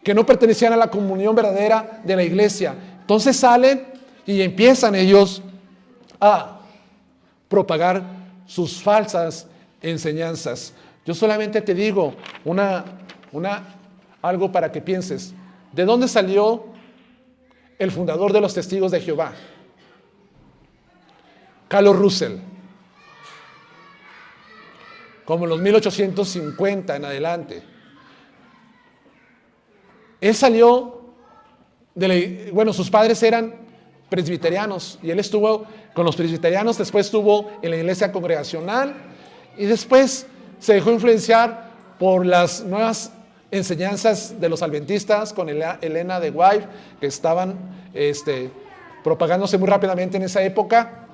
que no pertenecían a la comunión verdadera de la iglesia. Entonces salen y empiezan ellos a propagar sus falsas enseñanzas. Yo solamente te digo algo para que pienses. ¿De dónde salió el fundador de los Testigos de Jehová? Carlos Russell. Como en los 1850 en adelante. Él salió sus padres eran presbiterianos y él estuvo con los presbiterianos, después estuvo en la iglesia congregacional y después se dejó influenciar por las nuevas enseñanzas de los adventistas con Elena de White, que estaban propagándose muy rápidamente en esa época.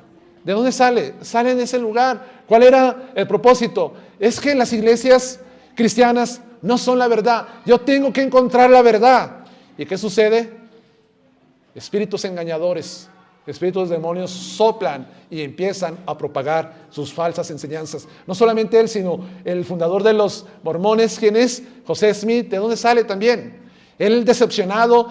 ¿De dónde sale? Sale de ese lugar. ¿Cuál era el propósito? Es que las iglesias cristianas no son la verdad. Yo tengo que encontrar la verdad. ¿Y qué sucede? Espíritus engañadores, espíritus demonios soplan y empiezan a propagar sus falsas enseñanzas. No solamente él, sino el fundador de los mormones, ¿quién es? José Smith. ¿De dónde sale también? Él decepcionado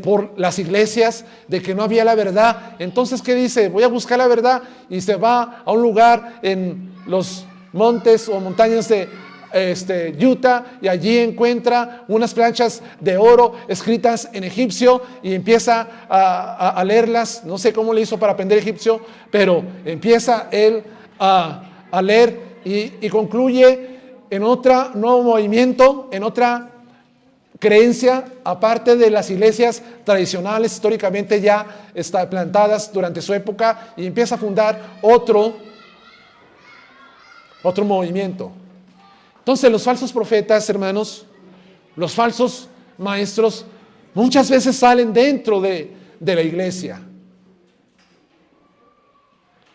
por las iglesias de que no había la verdad. Entonces, ¿qué dice? Voy a buscar la verdad, y se va a un lugar en los montes o montañas de Utah, y allí encuentra unas planchas de oro escritas en egipcio y empieza a leerlas. No sé cómo le hizo para aprender egipcio, pero empieza él a leer y concluye en otro nuevo movimiento, en otra creencia, aparte de las iglesias tradicionales históricamente ya plantadas durante su época, y empieza a fundar otro movimiento. Entonces, los falsos profetas, hermanos, los falsos maestros, muchas veces salen dentro de la iglesia,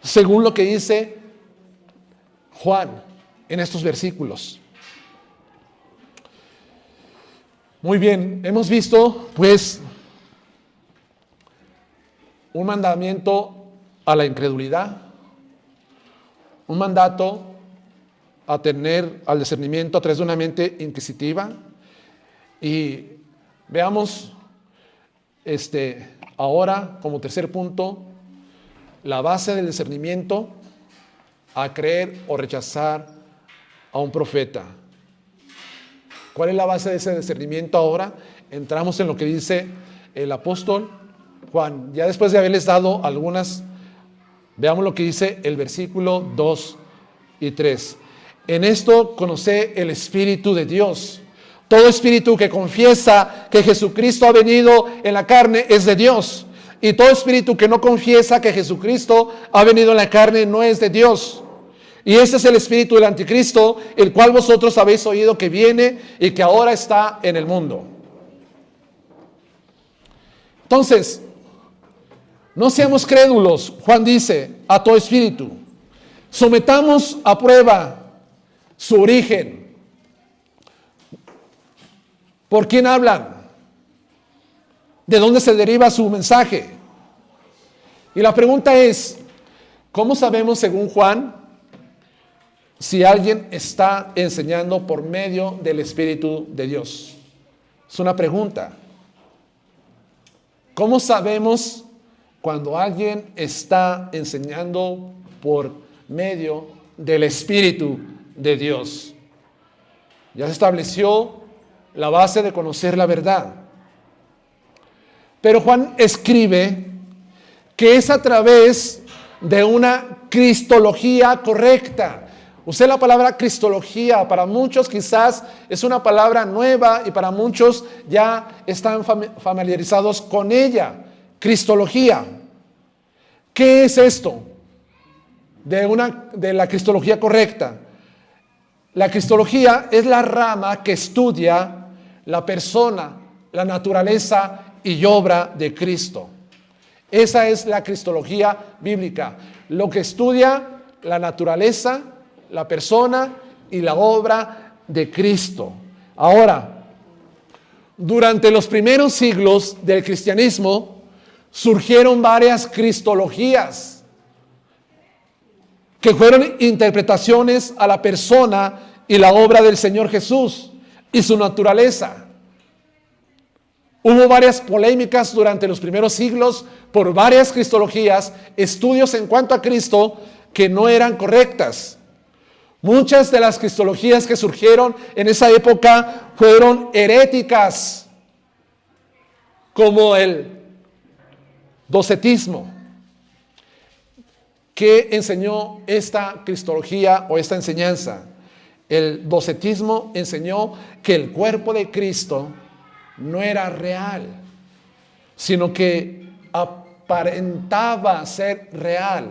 según lo que dice Juan en estos versículos. Muy bien, hemos visto pues un mandamiento a la incredulidad, un mandato a tener al discernimiento a través de una mente inquisitiva. Y veamos ahora como tercer punto la base del discernimiento a creer o rechazar a un profeta. ¿Cuál es la base de ese discernimiento ahora? Entramos en lo que dice el apóstol Juan. Ya después de haberles dado algunas, veamos lo que dice el versículo 2 y 3. En esto conocé el Espíritu de Dios. Todo espíritu que confiesa que Jesucristo ha venido en la carne es de Dios. Y todo espíritu que no confiesa que Jesucristo ha venido en la carne no es de Dios. Y este es el espíritu del anticristo, el cual vosotros habéis oído que viene y que ahora está en el mundo. Entonces, no seamos crédulos, Juan dice, a todo espíritu. Sometamos a prueba su origen. ¿Por quién hablan? ¿De dónde se deriva su mensaje? Y la pregunta es, ¿cómo sabemos, según Juan, si alguien está enseñando por medio del Espíritu de Dios? Es una pregunta. ¿Cómo sabemos cuando alguien está enseñando por medio del Espíritu de Dios? Ya se estableció la base de conocer la verdad. Pero Juan escribe que es a través de una cristología correcta. Usé la palabra cristología. Para muchos quizás es una palabra nueva y para muchos ya están familiarizados con ella. Cristología. ¿Qué es esto? De la cristología correcta. La cristología es la rama que estudia la persona, la naturaleza y obra de Cristo. Esa es la cristología bíblica. Lo que estudia la naturaleza, la persona y la obra de Cristo. Ahora, durante los primeros siglos del cristianismo surgieron varias cristologías que fueron interpretaciones a la persona y la obra del Señor Jesús y su naturaleza. Hubo varias polémicas durante los primeros siglos por varias cristologías, estudios en cuanto a Cristo que no eran correctas. Muchas de las cristologías que surgieron en esa época fueron heréticas, como el docetismo. ¿Qué enseñó esta cristología o esta enseñanza? El docetismo enseñó que el cuerpo de Cristo no era real, sino que aparentaba ser real.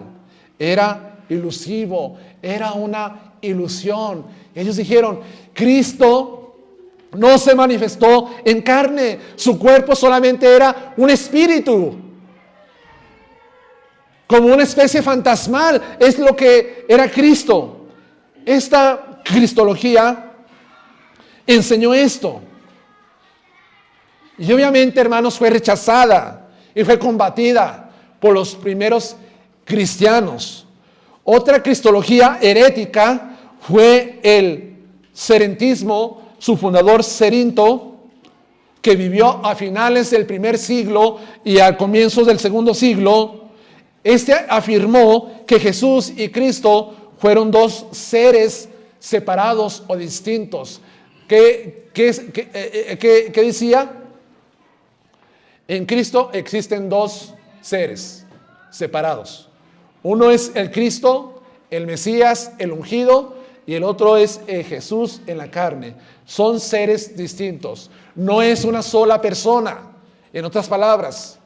Era ilusivo, era una ilusión. Ellos dijeron, Cristo no se manifestó en carne, su cuerpo solamente era un espíritu, como una especie fantasmal, es lo que era Cristo. Esta cristología enseñó esto. Y obviamente, hermanos, fue rechazada y fue combatida por los primeros cristianos. Otra cristología herética fue el cerentismo, su fundador Cerinto, que vivió a finales del primer siglo y a comienzos del segundo siglo. Este afirmó que Jesús y Cristo fueron dos seres separados o distintos. ¿Qué decía? En Cristo existen dos seres separados. Uno es el Cristo, el Mesías, el ungido, y el otro es Jesús en la carne. Son seres distintos. No es una sola persona, en otras palabras.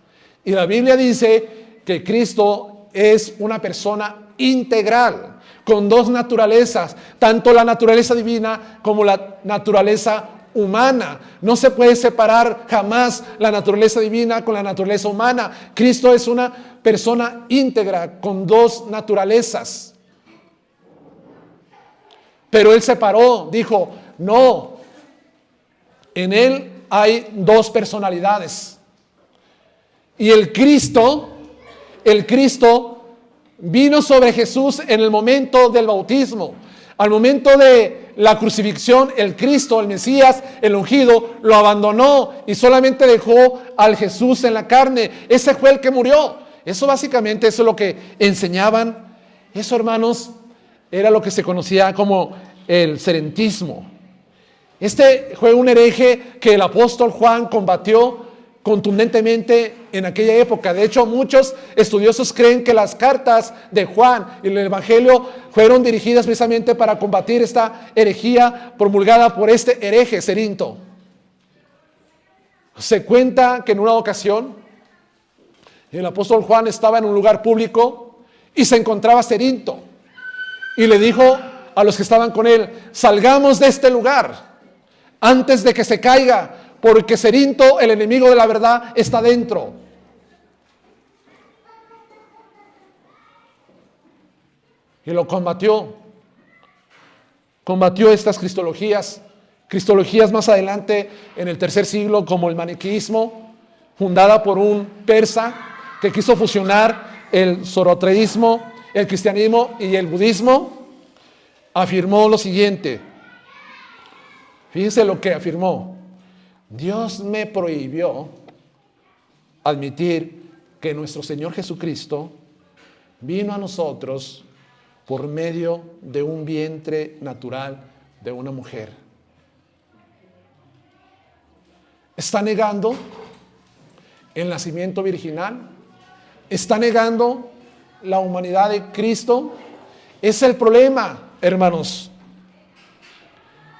Y la Biblia dice que Cristo es una persona integral, con dos naturalezas, tanto la naturaleza divina como la naturaleza humana. No se puede separar jamás la naturaleza divina con la naturaleza humana. Cristo es una persona íntegra con dos naturalezas. Pero Él separó, dijo, no, en Él hay dos personalidades. Y el Cristo vino sobre Jesús en el momento del bautismo. Al momento de la crucifixión, el Cristo, el Mesías, el ungido, lo abandonó y solamente dejó al Jesús en la carne. Ese fue el que murió. Eso básicamente, eso es lo que enseñaban. Eso, hermanos, era lo que se conocía como el cerentismo. Este fue un hereje que el apóstol Juan combatió contundentemente en aquella época. De hecho, muchos estudiosos creen que las cartas de Juan y el Evangelio fueron dirigidas precisamente para combatir esta herejía promulgada por este hereje, Cerinto. Se cuenta que en una ocasión el apóstol Juan estaba en un lugar público y se encontraba Cerinto y le dijo a los que estaban con él: salgamos de este lugar antes de que se caiga, porque Cerinto, el enemigo de la verdad, está dentro. Y lo combatió. Combatió estas cristologías más adelante en el tercer siglo, como el maniqueísmo, fundada por un persa que quiso fusionar el zoroastrismo, el cristianismo y el budismo. Afirmó lo siguiente. Fíjense lo que afirmó: Dios me prohibió admitir que nuestro Señor Jesucristo vino a nosotros por medio de un vientre natural de una mujer. Está negando el nacimiento virginal, está negando la humanidad de Cristo. Es el problema, hermanos.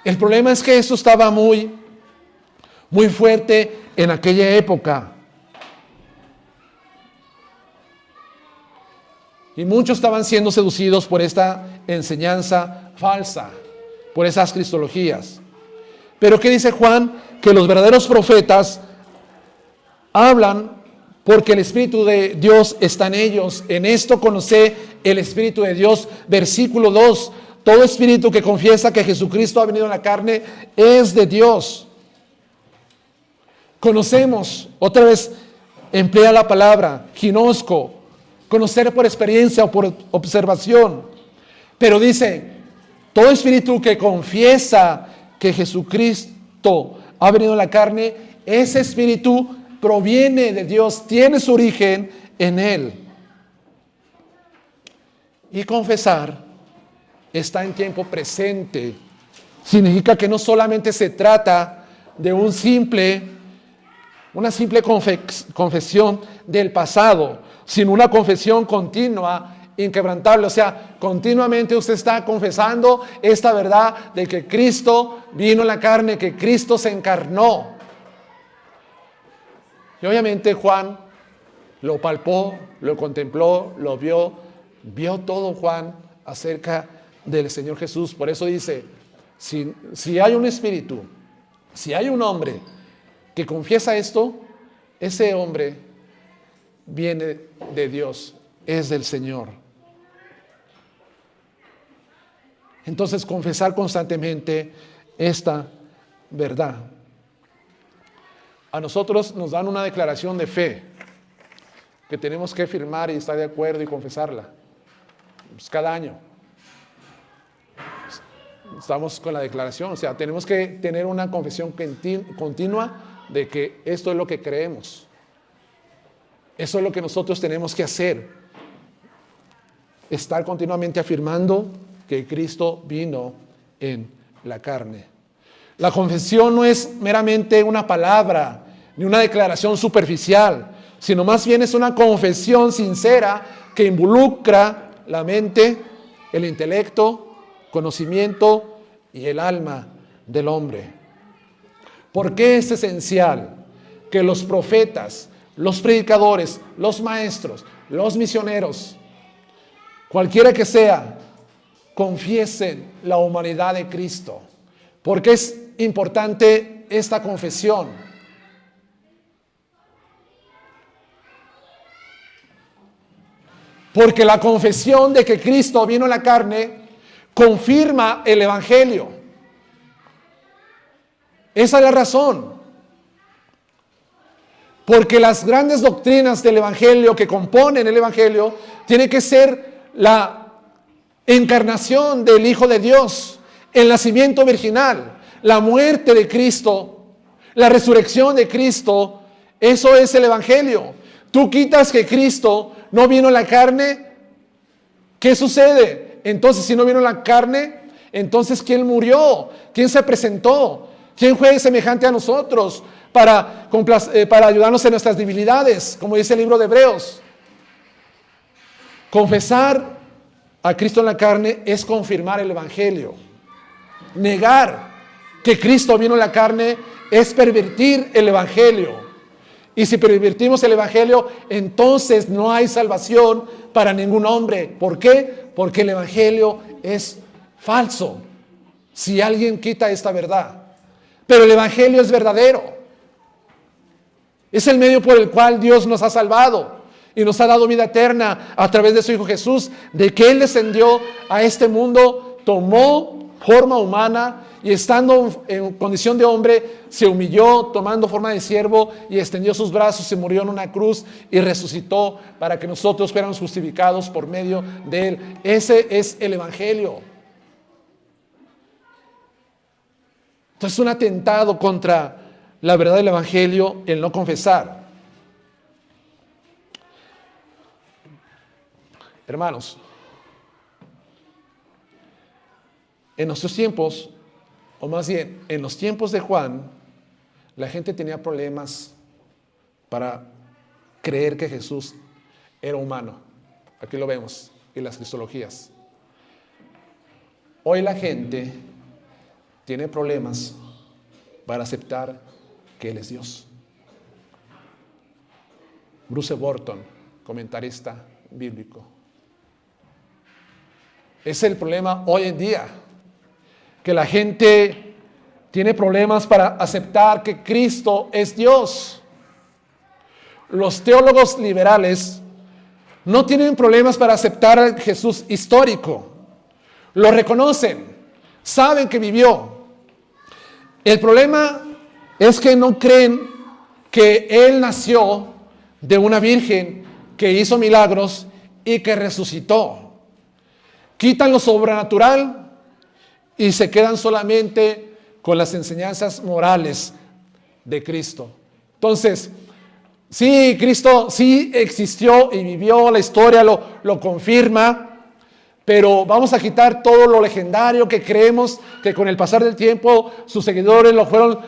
El problema es que esto estaba muy fuerte en aquella época. Y muchos estaban siendo seducidos por esta enseñanza falsa, por esas cristologías. Pero ¿qué dice Juan? Que los verdaderos profetas hablan porque el Espíritu de Dios está en ellos. En esto conoce el Espíritu de Dios. Versículo 2. Todo espíritu que confiesa que Jesucristo ha venido en la carne es de Dios. Conocemos, otra vez emplea la palabra, ginosco, conocer por experiencia o por observación. Pero dice, todo espíritu que confiesa que Jesucristo ha venido en la carne, ese espíritu proviene de Dios, tiene su origen en Él. Y confesar está en tiempo presente. Significa que no solamente se trata de una simple confesión del pasado, sino una confesión continua, inquebrantable. O sea, continuamente usted está confesando esta verdad de que Cristo vino en la carne, que Cristo se encarnó. Y obviamente Juan lo palpó, lo contempló, lo vio todo Juan acerca del Señor Jesús. Por eso dice, si hay un espíritu, si hay un hombre que confiesa esto, ese hombre viene de Dios, es del Señor. Entonces, confesar constantemente esta verdad. A nosotros nos dan una declaración de fe que tenemos que firmar y estar de acuerdo y confesarla. Pues cada año estamos con la declaración, o sea, tenemos que tener una confesión continua de que esto es lo que creemos. Eso es lo que nosotros tenemos que hacer. Estar continuamente afirmando que Cristo vino en la carne. La confesión no es meramente una palabra ni una declaración superficial, sino más bien es una confesión sincera que involucra la mente, el intelecto, conocimiento y el alma del hombre. ¿Por qué es esencial que los profetas, los predicadores, los maestros, los misioneros, cualquiera que sea, confiesen la humanidad de Cristo? ¿Por qué es importante esta confesión? Porque la confesión de que Cristo vino en la carne confirma el Evangelio. Esa es la razón. Porque las grandes doctrinas del Evangelio que componen el Evangelio tiene que ser la encarnación del Hijo de Dios, el nacimiento virginal, la muerte de Cristo, la resurrección de Cristo. Eso es el Evangelio. Tú quitas que Cristo no vino en la carne, ¿qué sucede? Entonces, si no vino en la carne, Entonces, ¿quién murió? ¿Quién se presentó? ¿Quién fue semejante a nosotros para ayudarnos en nuestras debilidades? Como dice el libro de Hebreos. Confesar a Cristo en la carne es confirmar el Evangelio. Negar que Cristo vino en la carne es pervertir el Evangelio. Y si pervertimos el Evangelio, entonces no hay salvación para ningún hombre. ¿Por qué? Porque el Evangelio es falso. Si alguien quita esta verdad. Pero el Evangelio es verdadero. Es el medio por el cual Dios nos ha salvado y nos ha dado vida eterna a través de su Hijo Jesús, de que Él descendió a este mundo, tomó forma humana y estando en condición de hombre, se humilló tomando forma de siervo y extendió sus brazos y murió en una cruz y resucitó para que nosotros fuéramos justificados por medio de Él. Ese es el Evangelio. Entonces es un atentado contra la verdad del Evangelio el no confesar. Hermanos, en nuestros tiempos, o más bien en los tiempos de Juan, la gente tenía problemas para creer que Jesús era humano. Aquí lo vemos en las cristologías. Hoy la gente tiene problemas para aceptar que Él es Dios. Bruce Burton, comentarista bíblico. Es el problema hoy en día, que la gente tiene problemas para aceptar que Cristo es Dios. Los teólogos liberales no tienen problemas para aceptar a Jesús histórico. Lo reconocen, saben que vivió. El problema es que no creen que Él nació de una virgen que hizo milagros y que resucitó. Quitan lo sobrenatural y se quedan solamente con las enseñanzas morales de Cristo. Entonces, sí, Cristo sí existió y vivió, la historia lo confirma, pero vamos a quitar todo lo legendario que creemos que con el pasar del tiempo sus seguidores lo fueron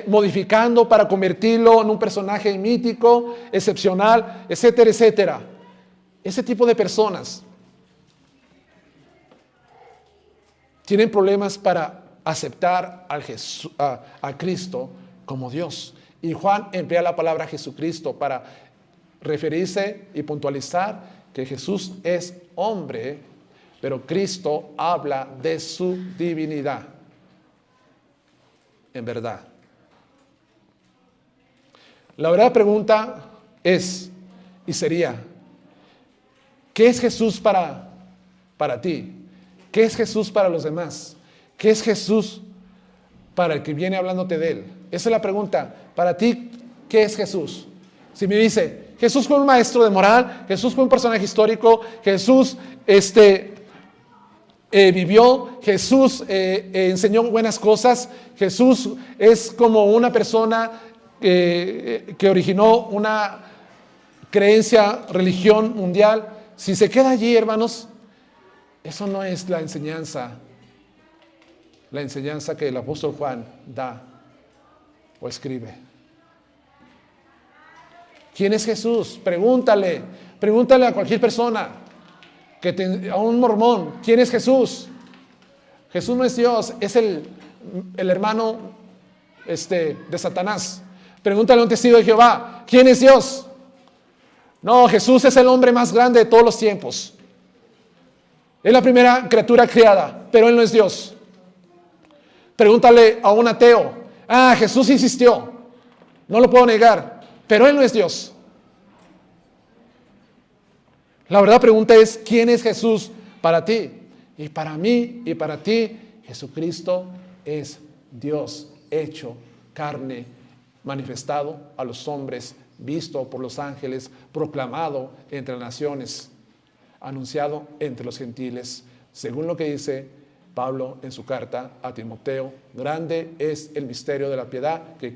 modificando para convertirlo en un personaje mítico, excepcional, etcétera, etcétera. Ese tipo de personas tienen problemas para aceptar a Cristo como Dios. Y Juan emplea la palabra Jesucristo para referirse y puntualizar que Jesús es hombre, pero Cristo habla de su divinidad. En verdad. La verdadera pregunta es, y sería, ¿qué es Jesús para ti? ¿Qué es Jesús para los demás? ¿Qué es Jesús para el que viene hablándote de Él? Esa es la pregunta. Para ti, ¿qué es Jesús? Si me dice, Jesús fue un maestro de moral, Jesús fue un personaje histórico, Jesús vivió, Jesús enseñó buenas cosas, Jesús es como una persona que originó una creencia, religión mundial. Si se queda allí, hermanos, eso no es la enseñanza que el apóstol Juan da o escribe. ¿Quién es Jesús? Pregúntale a cualquier persona, a un mormón, ¿quién es Jesús? Jesús no es Dios, es el hermano de Satanás. Pregúntale a un testigo de Jehová, ¿quién es Dios? No, Jesús es el hombre más grande de todos los tiempos. Es la primera criatura creada, pero Él no es Dios. Pregúntale a un ateo. Jesús insistió. No lo puedo negar, pero Él no es Dios. La verdadera pregunta es, ¿quién es Jesús para ti? Y para mí y para ti, Jesucristo es Dios hecho carne, manifestado a los hombres, visto por los ángeles, proclamado entre las naciones, anunciado entre los gentiles, según lo que dice Pablo en su carta a Timoteo. Grande es el misterio de la piedad, que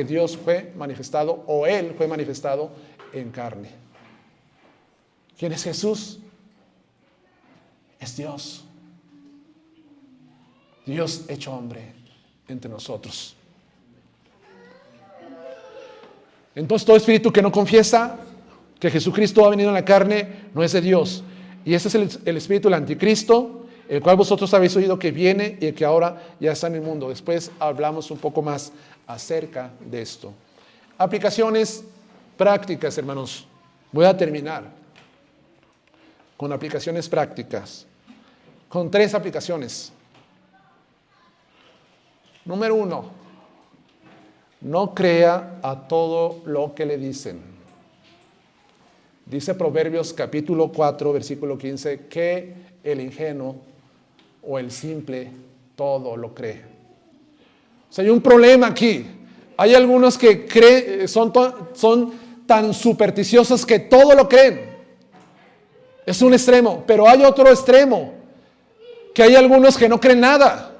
Dios fue manifestado, o Él fue manifestado en carne. ¿Quién es Jesús? Es Dios. Dios hecho hombre entre nosotros. Entonces todo espíritu que no confiesa que Jesucristo ha venido en la carne no es de Dios. Y ese es el espíritu del anticristo, el cual vosotros habéis oído que viene y que ahora ya está en el mundo. Después hablamos un poco más acerca de esto. Aplicaciones prácticas, hermanos. Voy a terminar con aplicaciones prácticas, con 3 aplicaciones. Número 1, no crea a todo lo que le dicen. Dice Proverbios capítulo 4, versículo 15, que el ingenuo o el simple todo lo cree. O sea, hay un problema aquí. Hay algunos que son tan supersticiosos que todo lo creen. Es un extremo, pero hay otro extremo, que hay algunos que no creen nada.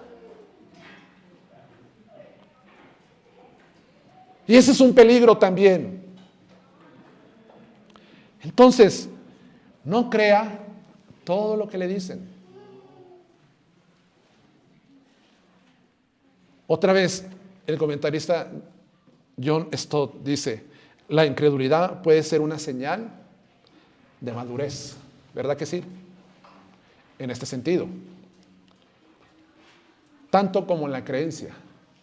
Y ese es un peligro también. Entonces, no crea todo lo que le dicen. Otra vez, el comentarista John Stott dice, la incredulidad puede ser una señal de madurez. ¿Verdad que sí? En este sentido. Tanto como en la creencia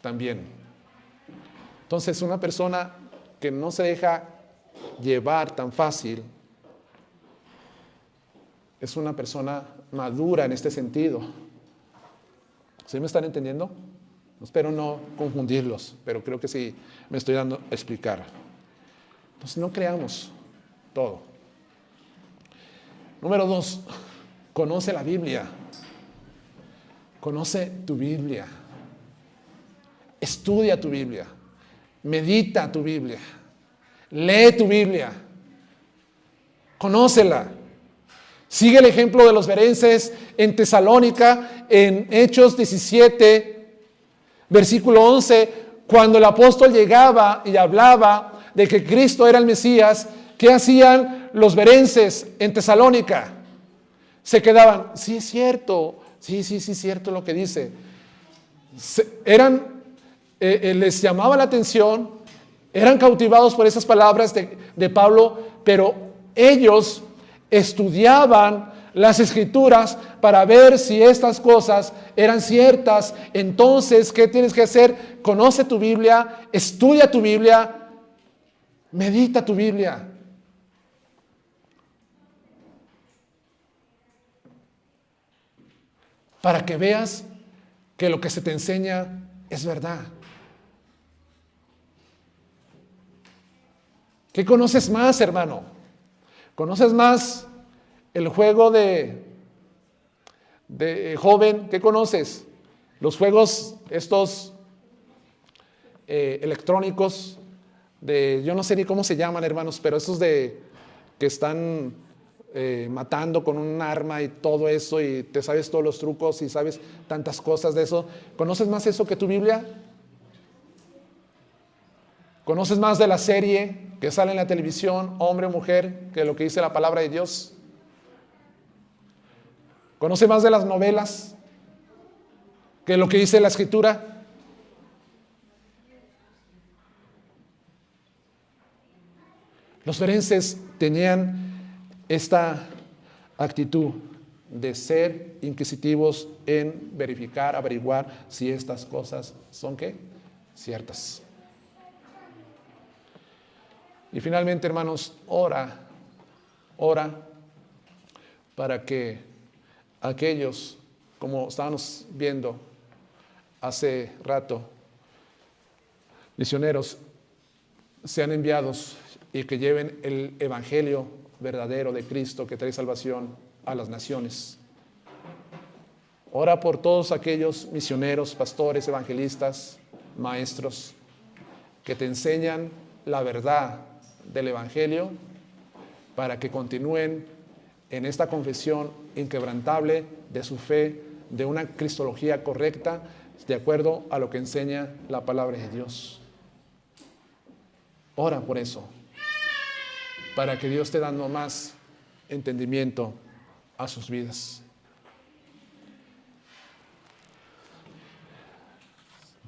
también. Entonces, una persona que no se deja llevar tan fácil es una persona madura en este sentido. ¿Sí me están entendiendo? Espero no confundirlos, pero creo que sí me estoy dando a explicar. Entonces, no creamos todo. Número 2, conoce la Biblia. Conoce tu Biblia. Estudia tu Biblia. Medita tu Biblia. Lee tu Biblia. Conócela. Sigue el ejemplo de los berenses en Tesalónica, en Hechos 17, versículo 11, cuando el apóstol llegaba y hablaba de que Cristo era el Mesías, ¿qué hacían los berenses en Tesalónica? Se quedaban, sí es cierto, sí es cierto lo que dice. Les llamaba la atención, eran cautivados por esas palabras de Pablo, pero ellos estudiaban las escrituras para ver si estas cosas eran ciertas. Entonces, ¿qué tienes que hacer? Conoce tu Biblia, estudia tu Biblia, medita tu Biblia. Para que veas que lo que se te enseña es verdad. ¿Qué conoces más, hermano? ¿Conoces más el juego de joven? ¿Qué conoces? Los juegos estos electrónicos yo no sé ni cómo se llaman, hermanos, pero esos que están matando con un arma y todo eso, y te sabes todos los trucos y sabes tantas cosas de eso. ¿Conoces más eso que tu Biblia? ¿Conoces más de la serie que sale en la televisión, hombre o mujer, que lo que dice la palabra de Dios? ¿Conoce más de las novelas que lo que dice la Escritura? Los berenses tenían esta actitud de ser inquisitivos en verificar, averiguar si estas cosas son ¿qué? Ciertas. Y finalmente, hermanos, ora para que aquellos, como estábamos viendo hace rato, misioneros, sean enviados y que lleven el evangelio verdadero de Cristo que trae salvación a las naciones. Ora por todos aquellos misioneros, pastores, evangelistas, maestros que te enseñan la verdad del evangelio para que continúen en esta confesión inquebrantable de su fe, de una cristología correcta, de acuerdo a lo que enseña la palabra de Dios. Ora por eso, para que Dios esté dando más entendimiento a sus vidas.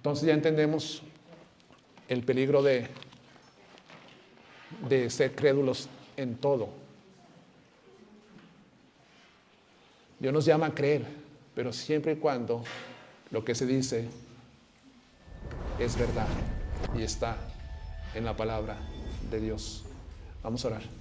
Entonces ya entendemos el peligro de ser crédulos en todo. Dios nos llama a creer, pero siempre y cuando lo que se dice es verdad y está en la palabra de Dios. Vamos a orar.